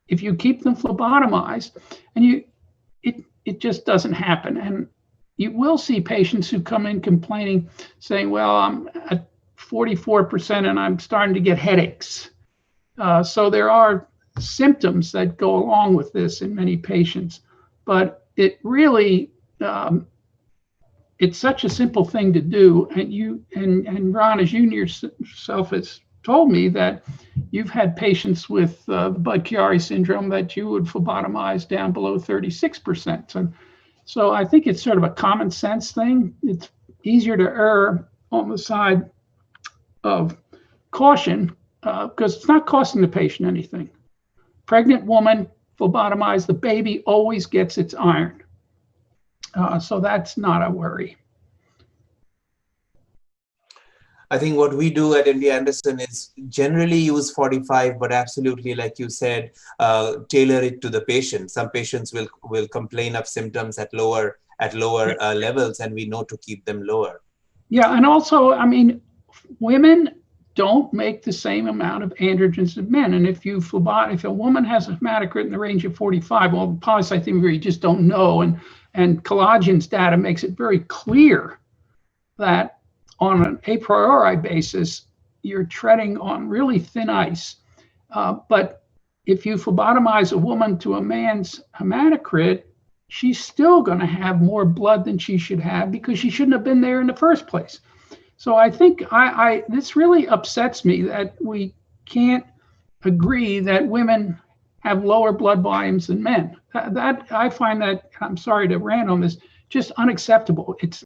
if you keep them phlebotomized, and it just doesn't happen. And you will see patients who come in complaining, saying, well, I'm at 44% and I'm starting to get headaches. So there are symptoms that go along with this in many patients, but it really, it's such a simple thing to do. And Ron, as you yourself has told me that you've had patients with Budd-Chiari syndrome that you would phlebotomize down below 36%. So I think it's sort of a common sense thing. It's easier to err on the side of caution because it's not costing the patient anything. Pregnant woman, phlebotomize, the baby always gets its iron. So that's not a worry. I think what we do at MD Anderson is generally use 45, but absolutely, like you said, tailor it to the patient. Some patients will complain of symptoms at lower levels, and we know to keep them lower. Yeah, and also, I mean, women don't make the same amount of androgens as men. And if a woman has a hematocrit in the range of 45, well, polycythemia, you just don't know. And Collagen's data makes it very clear that on an a priori basis, you're treading on really thin ice. But if you phlebotomize a woman to a man's hematocrit, she's still going to have more blood than she should have because she shouldn't have been there in the first place. So I think this really upsets me that we can't agree that women have lower blood volumes than men. That I find that, I'm sorry to rant on this, just unacceptable. It's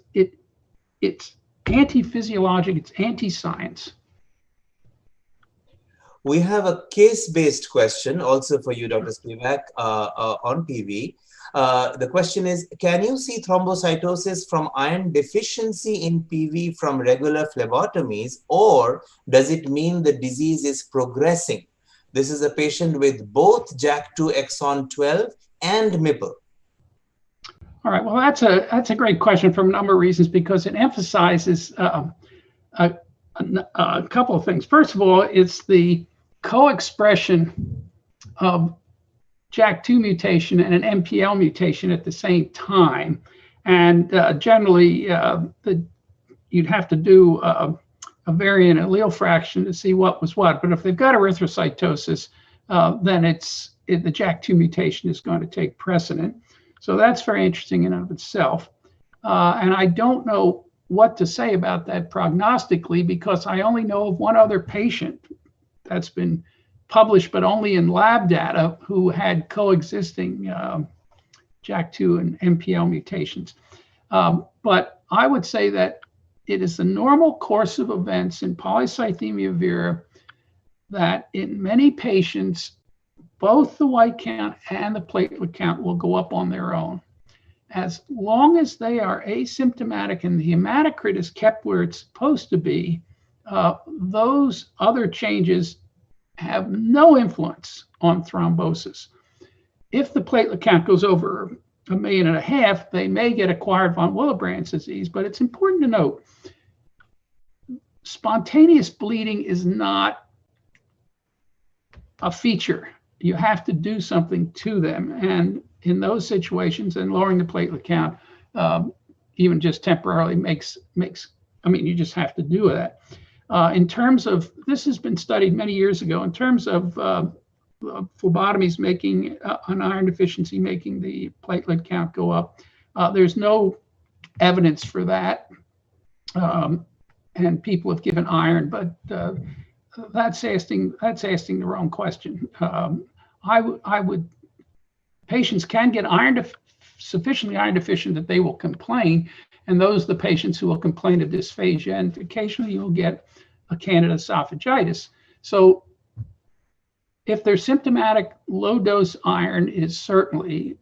anti-physiologic, it's anti-science. We have a case-based question also for you, Dr. Spivak, on PV. The question is, can you see thrombocytosis from iron deficiency in PV from regular phlebotomies, or does it mean the disease is progressing? This is a patient with both JAK2 exon 12 and MPL. All right, well, that's a great question for a number of reasons, because it emphasizes a couple of things. First of all, it's the co-expression of JAK2 mutation and an MPL mutation at the same time. And generally, you'd have to do a variant allele fraction to see what was what. But if they've got erythrocytosis, then the JAK2 mutation is going to take precedent. So that's very interesting in and of itself. And I don't know what to say about that prognostically, because I only know of one other patient that's been published, but only in lab data, who had coexisting JAK2 and MPL mutations. But I would say that it is the normal course of events in polycythemia vera that in many patients, both the white count and the platelet count will go up on their own. As long as they are asymptomatic and the hematocrit is kept where it's supposed to be, those other changes have no influence on thrombosis. If the platelet count goes over 1.5 million, they may get acquired von Willebrand's disease, but it's important to note, spontaneous bleeding is not a feature. You have to do something to them. And in those situations, and lowering the platelet count, even just temporarily you just have to do that. In terms of, this has been studied many years ago, in terms of phlebotomies making an iron deficiency, making the platelet count go up, there's no evidence for that. And people have given iron, but that's asking the wrong question. Patients can get sufficiently iron deficient that they will complain, and those are the patients who will complain of dysphagia, and occasionally you'll get a Candida esophagitis. So if they're symptomatic, low dose iron is certainly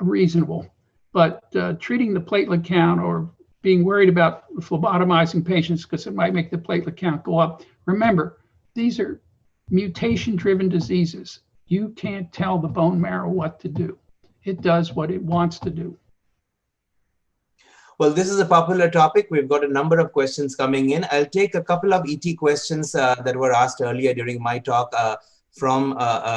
reasonable, but treating the platelet count or being worried about phlebotomizing patients because it might make the platelet count go up. Remember, these are mutation-driven diseases. You can't tell the bone marrow what to do. It does what it wants to do. Well, this is a popular topic. We've got a number of questions coming in. I'll take a couple of ET questions that were asked earlier during my talk from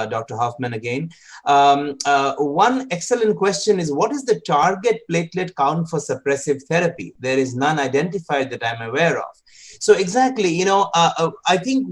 Dr. Hoffman again. One excellent question is, what is the target platelet count for suppressive therapy? There is none identified that I'm aware of. So exactly, I think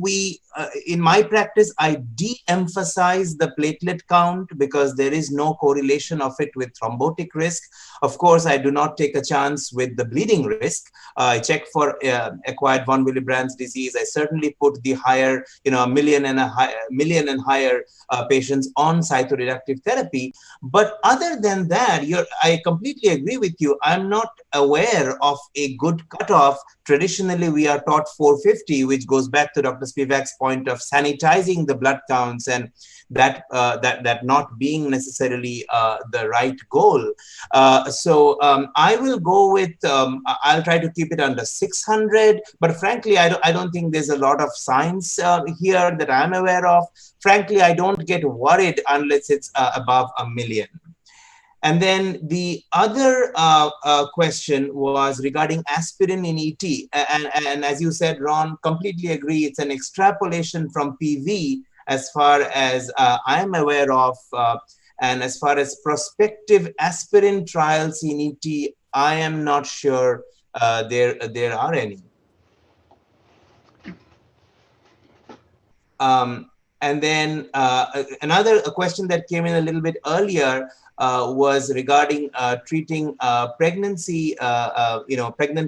in my practice, I de-emphasize the platelet count because there is no correlation of it with thrombotic risk. Of course, I do not take a chance with the bleeding risk. I check for acquired von Willebrand's disease. I certainly put the higher, 1 million and higher patients on cytoreductive therapy. But other than that, I completely agree with you. I'm not aware of a good cutoff. Traditionally, we are taught 450, which goes back to Dr. Spivak's point of sanitizing the blood counts and that not being necessarily the right goal. So I will go with, I'll try to keep it under 600, but frankly, I don't think there's a lot of science here that I'm aware of. Frankly, I don't get worried unless it's above 1 million. And then the other question was regarding aspirin in ET. And as you said, Ron, completely agree. It's an extrapolation from PV as far as I'm aware of. And as far as prospective aspirin trials in ET, I am not sure there are any. And then another question that came in a little bit earlier was regarding treating pregnant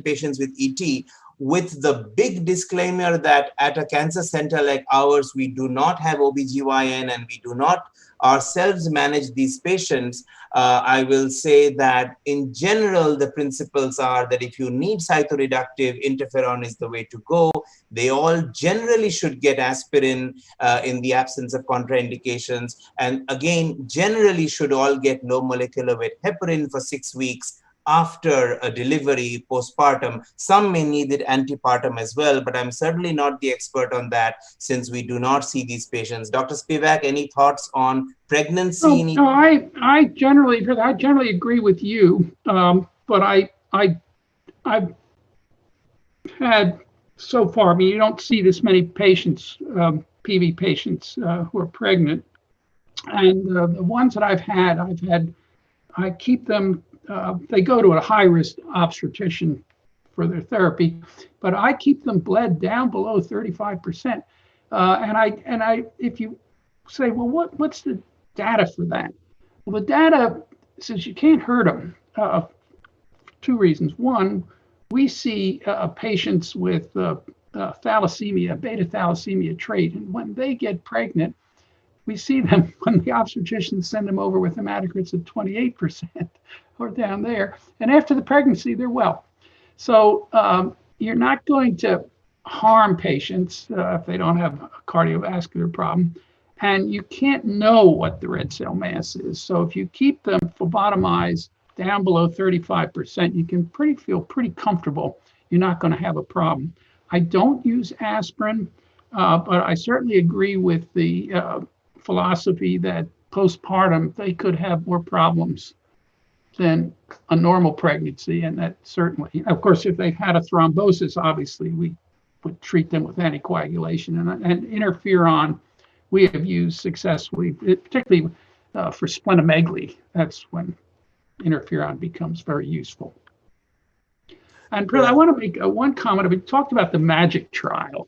patients with ET, with the big disclaimer that at a cancer center like ours, we do not have OBGYN and we do not ourselves manage these patients. I will say that in general, the principles are that if you need cytoreductive, interferon is the way to go. They all generally should get aspirin in the absence of contraindications. And again, generally should all get low molecular weight heparin for 6 weeks after a delivery, postpartum. Some may need it antepartum as well, but I'm certainly not the expert on that since we do not see these patients. Dr. Spivak, any thoughts on pregnancy? No, I generally agree with you, but I've had so far, you don't see this many patients, PV patients who are pregnant. And the ones that I've had, I keep them, they go to a high-risk obstetrician for their therapy, but I keep them bled down below 35%. And if you say, well, what's the data for that? Well, the data says you can't hurt them. 2 reasons. One, we see patients with thalassemia, beta thalassemia trait, and when they get pregnant, we see them when the obstetricians send them over with hematocrits of 28% or down there, and after the pregnancy, they're well. So you're not going to harm patients if they don't have a cardiovascular problem. And you can't know what the red cell mass is. So if you keep them phlebotomized down below 35%, you can feel pretty comfortable you're not going to have a problem. I don't use aspirin, but I certainly agree with the philosophy that postpartum they could have more problems than a normal pregnancy, and that certainly, of course, if they've had a thrombosis, obviously we would treat them with anticoagulation, and interferon we have used successfully, particularly for splenomegaly. That's when interferon becomes very useful. And I want to make one comment. We talked about the MAGIC trial.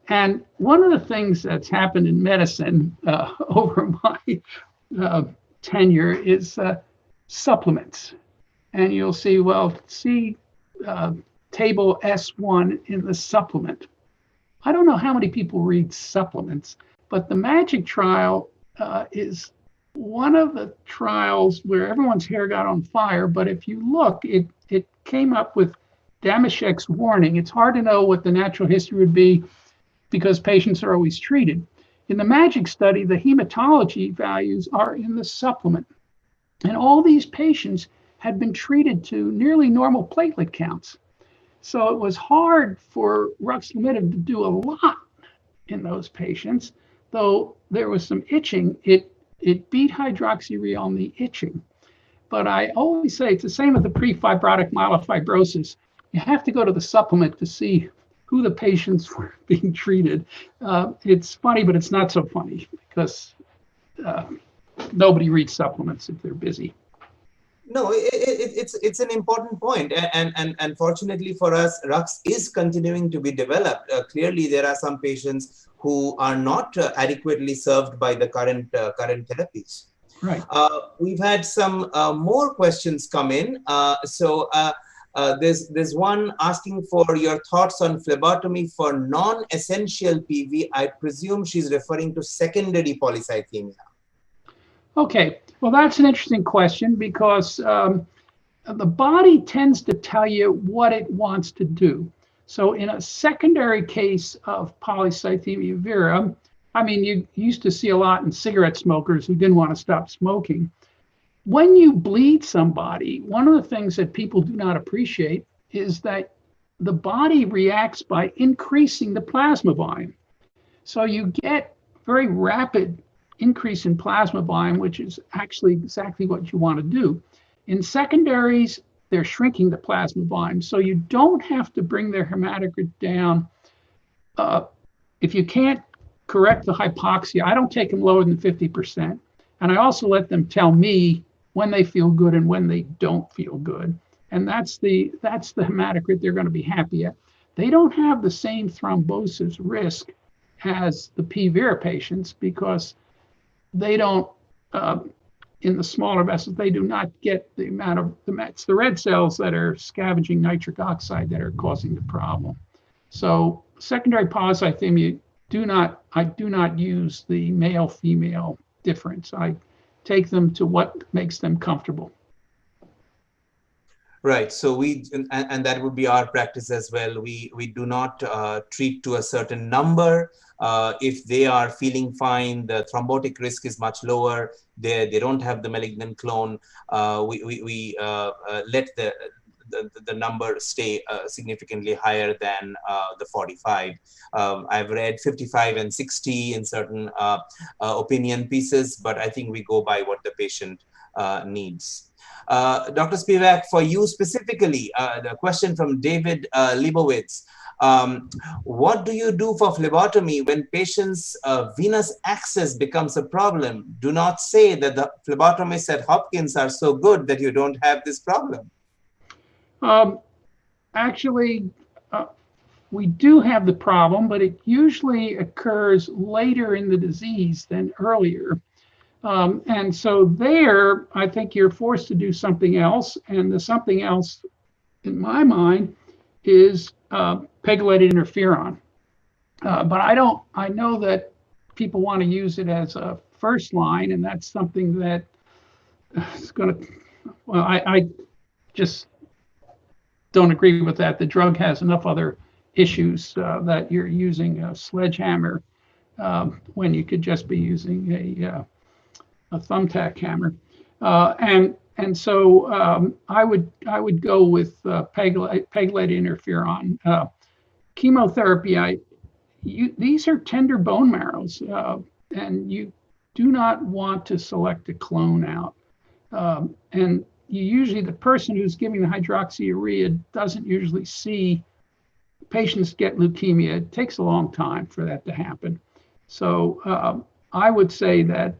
And one of the things that's happened in medicine over my tenure is supplements. And you'll see, table S1 in the supplement. I don't know how many people read supplements, but the MAGIC trial is one of the trials where everyone's hair got on fire. But if you look, it came up with Damashek's warning. It's hard to know what the natural history would be because patients are always treated. In the MAGIC study, the hematology values are in the supplement. And all these patients had been treated to nearly normal platelet counts. So it was hard for ruxolitinib to do a lot in those patients, though there was some itching. It beat hydroxyurea on the itching. But I always say it's the same with the prefibrotic myelofibrosis. You have to go to the supplement to see who the patients were being treated. It's funny, but it's not so funny because nobody reads supplements if they're busy. No, it's an important point, and fortunately for us, Rux is continuing to be developed. Clearly, there are some patients who are not adequately served by the current therapies. Right. We've had some more questions come in. There's one asking for your thoughts on phlebotomy for non-essential PV. I presume she's referring to secondary polycythemia. Okay, well, that's an interesting question because the body tends to tell you what it wants to do. So in a secondary case of polycythemia vera, I mean, you used to see a lot in cigarette smokers who didn't want to stop smoking. When you bleed somebody, one of the things that people do not appreciate is that the body reacts by increasing the plasma volume. So you get very rapid increase in plasma volume, which is actually exactly what you want to do. In secondaries, they're shrinking the plasma volume. So you don't have to bring their hematocrit down. If you can't correct the hypoxia, I don't take them lower than 50%. And I also let them tell me when they feel good and when they don't feel good. And that's the hematocrit they're going to be happy at. They don't have the same thrombosis risk as the P Vera patients because they don't, in the smaller vessels, they do not get the amount of it's the red cells that are scavenging nitric oxide that are causing the problem. So secondary polycythemia, I do not use the male-female difference. I take them to what makes them comfortable. Right. So and that would be our practice as well. We do not treat to a certain number. If they are feeling fine, the thrombotic risk is much lower. They don't have the malignant clone. We let the number stay significantly higher than the 45. I've read 55 and 60 in certain opinion pieces, but I think we go by what the patient needs. Dr. Spivak, for you specifically, the question from David Leibowitz. What do you do for phlebotomy when patients' venous access becomes a problem? Do not say that the phlebotomists at Hopkins are so good that you don't have this problem. Actually, we do have the problem, but it usually occurs later in the disease than earlier. And so there, I think you're forced to do something else. And the something else, in my mind, is pegylated interferon. But I know that people want to use it as a first line, and that's something that is going to, well, I just don't agree with that. The drug has enough other issues that you're using a sledgehammer when you could just be using a thumbtack hammer. And so I would go with pegylated interferon. Chemotherapy, these are tender bone marrows, and you do not want to select a clone out. And you usually, the person who's giving the hydroxyurea doesn't usually see patients get leukemia. It takes a long time for that to happen. So I would say that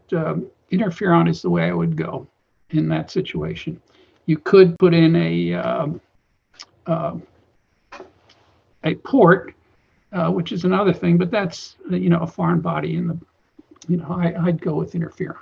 interferon is the way I would go in that situation. You could put in a port, which is another thing, but that's a foreign body in the, I'd go with interferon.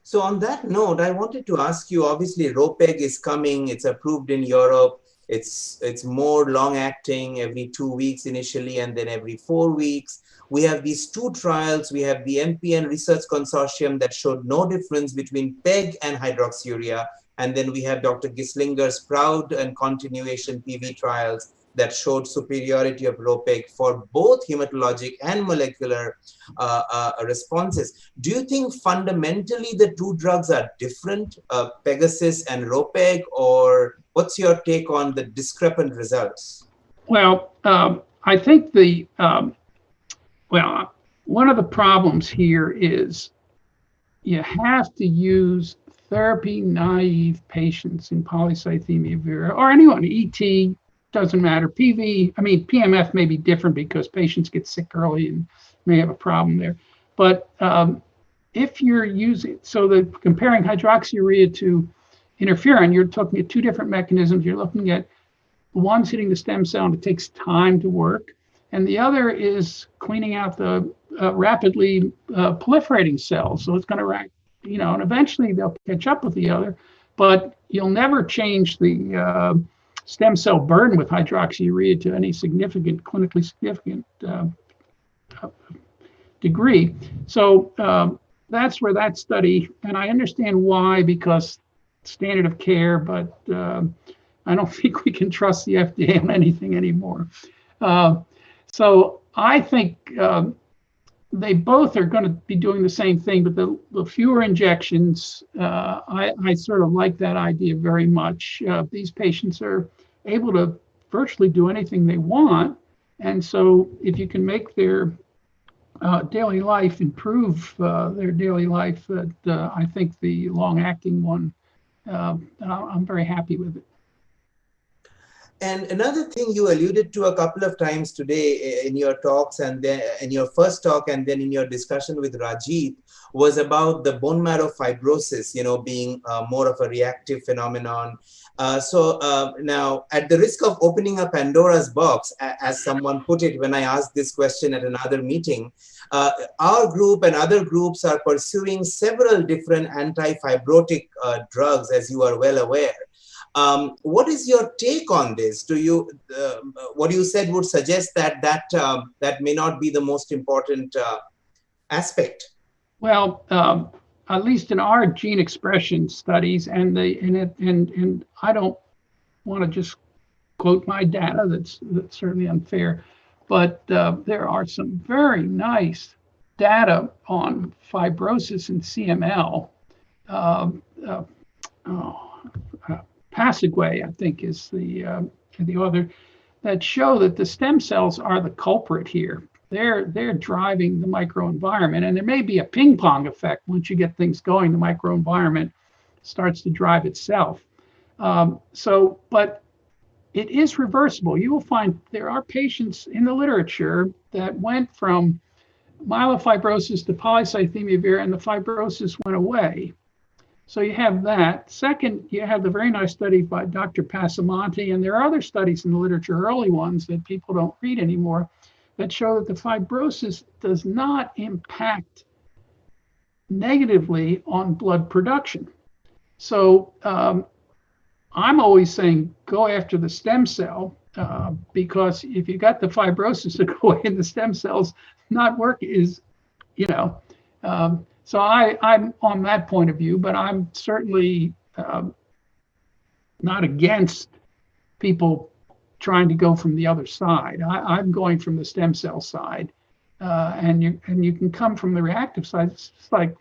So on that note, I wanted to ask you, obviously Ropeg is coming, it's approved in Europe, it's more long acting, every 2 weeks initially, and then every 4 weeks. We have these two trials. We have the MPN Research Consortium that showed no difference between PEG and hydroxyurea. And then we have Dr. Gislinger's PROUD and continuation PV trials that showed superiority of Ropeg for both hematologic and molecular responses. Do you think fundamentally the two drugs are different, Pegasus and Ropeg, or what's your take on the discrepant results? Well, I think one of the problems here is you have to use therapy-naive patients in polycythemia vera, or anyone, ET, doesn't matter. PMF may be different because patients get sick early and may have a problem there. But if you're using, comparing hydroxyurea to interferon, you're looking at two different mechanisms. You're looking at one's hitting the stem cell and it takes time to work, and the other is cleaning out the rapidly proliferating cells. So it's going to, and eventually they'll catch up with the other, but you'll never change the stem cell burden with hydroxyurea to any clinically significant degree. So that's where that study, and I understand why, because standard of care, but I don't think we can trust the FDA on anything anymore. So I think they both are going to be doing the same thing, but the fewer injections, I sort of like that idea very much. These patients are able to virtually do anything they want. And so if you can make their daily life, improve their daily life, that I think the long-acting one, I'm very happy with it. And another thing you alluded to a couple of times today in your talks, and then in your first talk, and then in your discussion with Rajiv, was about the bone marrow fibrosis, being more of a reactive phenomenon. So now, at the risk of opening a Pandora's box, as someone put it when I asked this question at another meeting, our group and other groups are pursuing several different anti-fibrotic drugs, as you are well aware. What is your take on this? What you said would suggest that may not be the most important aspect. Well, at least in our gene expression studies, and I don't want to just quote my data. That's certainly unfair, but there are some very nice data on fibrosis in CML. Passageway, I think, is the author, that show that the stem cells are the culprit here. They're driving the microenvironment, and there may be a ping pong effect. Once you get things going, the microenvironment starts to drive itself. But it is reversible. You will find there are patients in the literature that went from myelofibrosis to polycythemia vera, and the fibrosis went away. So you have that. Second, you have the very nice study by Dr. Passamonte, and there are other studies in the literature, early ones that people don't read anymore, that show that the fibrosis does not impact negatively on blood production. So I'm always saying go after the stem cell, because if you got the fibrosis to go away and the stem cells not work is, so I'm on that point of view, but I'm certainly not against people trying to go from the other side. I'm going from the stem cell side, and you can come from the reactive side. It's like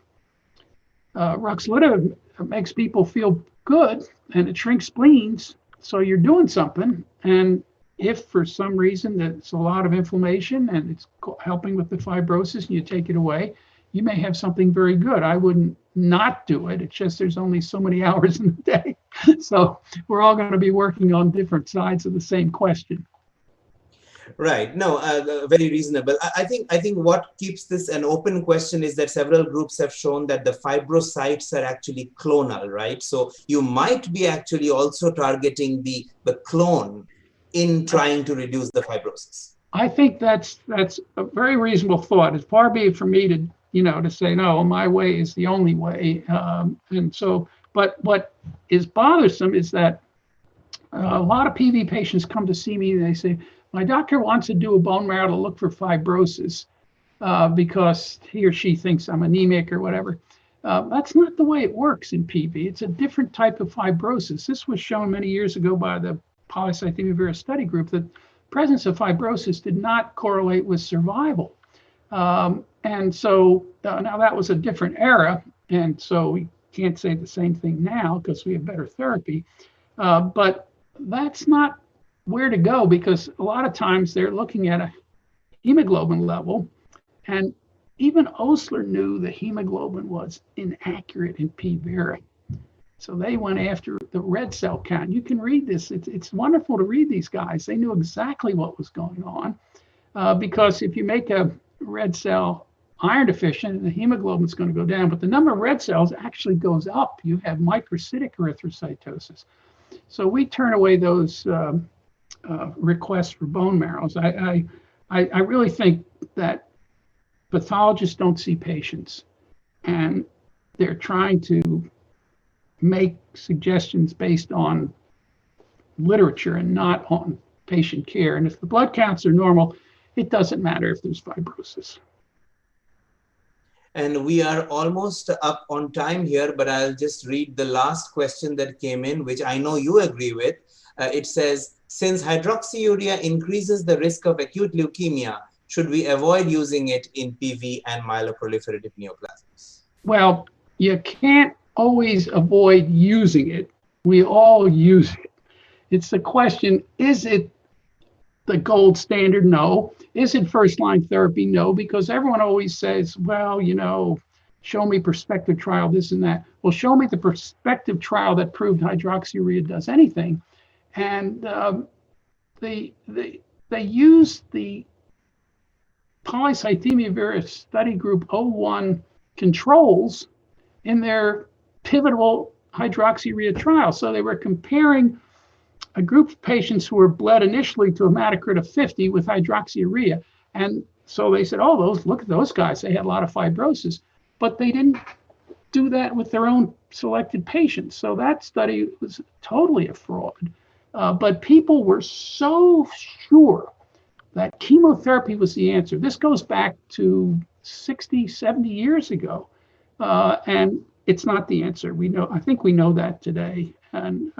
ruxolitinib makes people feel good, and it shrinks spleens, so you're doing something. And if for some reason there's a lot of inflammation and it's helping with the fibrosis and you take it away, you may have something very good. I wouldn't not do it. It's just there's only so many hours in the day. So we're all going to be working on different sides of the same question. Right. No, very reasonable. I think what keeps this an open question is that several groups have shown that the fibrocytes are actually clonal, right? So you might be actually also targeting the clone in trying to reduce the fibrosis. I think that's a very reasonable thought. It's far be it from me to to say no, my way is the only way. And so, but what is bothersome is that a lot of PV patients come to see me and they say, my doctor wants to do a bone marrow to look for fibrosis because he or she thinks I'm anemic or whatever. That's not the way it works in PV. It's a different type of fibrosis. This was shown many years ago by the Polycythemia Vera study group that presence of fibrosis did not correlate with survival. And so now that was a different era. And so we can't say the same thing now because we have better therapy. But that's not where to go, because a lot of times they're looking at a hemoglobin level, and even Osler knew the hemoglobin was inaccurate in P. Vera. So they went after the red cell count. You can read this. It's wonderful to read these guys. They knew exactly what was going on because if you make a red cell iron deficient, the hemoglobin is going to go down, but the number of red cells actually goes up. You have microcytic erythrocytosis. So we turn away those requests for bone marrows. I really think that pathologists don't see patients, and they're trying to make suggestions based on literature and not on patient care. And if the blood counts are normal, it doesn't matter if there's fibrosis. And we are almost up on time here, but I'll just read the last question that came in, which I know you agree with. It says, since hydroxyurea increases the risk of acute leukemia, should we avoid using it in PV and myeloproliferative neoplasms? Well, you can't always avoid using it. We all use it. It's the question, is it the gold standard? No. Is it first-line therapy? No, because everyone always says, well, show me prospective trial, this and that. Well, show me the prospective trial that proved hydroxyurea does anything. And they use the Polycythemia Vera study group 01 controls in their pivotal hydroxyurea trial. So they were comparing a group of patients who were bled initially to a hematocrit of 50 with hydroxyurea. And so they said, oh, look at those guys. They had a lot of fibrosis. But they didn't do that with their own selected patients. So that study was totally a fraud. But people were so sure that chemotherapy was the answer. This goes back to 60, 70 years ago. And it's not the answer. I think we know that today. And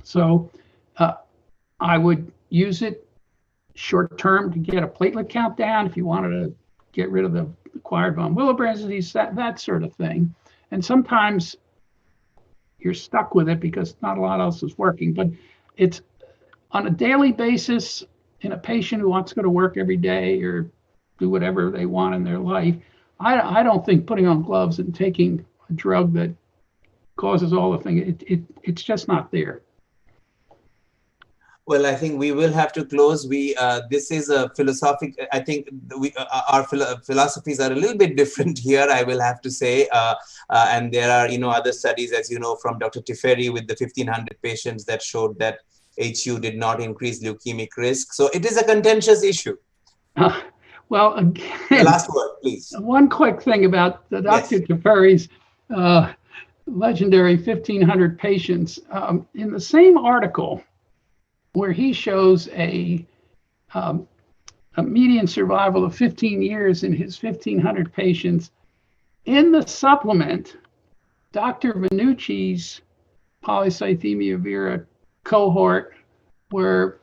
so I would use it short term to get a platelet count down if you wanted to get rid of the acquired von Willebrand disease, that sort of thing. And sometimes you're stuck with it because not a lot else is working. But it's on a daily basis in a patient who wants to go to work every day or do whatever they want in their life. I don't think putting on gloves and taking a drug that causes all the things, it's just not there. Well, I think we will have to close. This is a philosophic. I think our philosophies are a little bit different here, I will have to say. And there are, other studies, as you know, from Dr. Teferi with the 1,500 patients that showed that HU did not increase leukemic risk. So it is a contentious issue. Well, again, the last word, please. One quick thing about the Dr. Yes. Teferi's legendary 1,500 patients. In the same article, where he shows a median survival of 15 years in his 1,500 patients. In the supplement, Dr. Vannucci's Polycythemia Vera cohort, where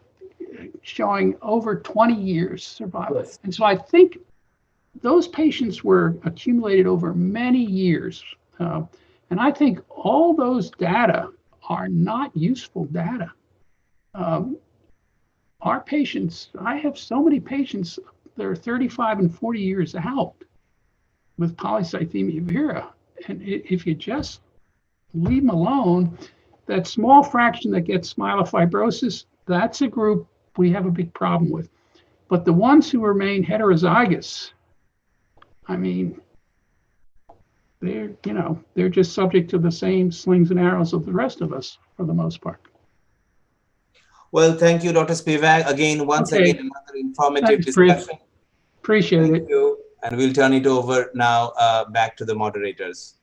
showing over 20 years survival. Yes. And so I think those patients were accumulated over many years. And I think all those data are not useful data. Our patients, I have so many patients that are 35 and 40 years out with polycythemia vera. And if you just leave them alone, that small fraction that gets myelofibrosis, that's a group we have a big problem with. But the ones who remain heterozygous, I mean, they're just subject to the same slings and arrows of the rest of us for the most part. Well, thank you, Dr. Spivak. Again, once again, another informative discussion. Appreciate it. Thank you. And we'll turn it over now back to the moderators.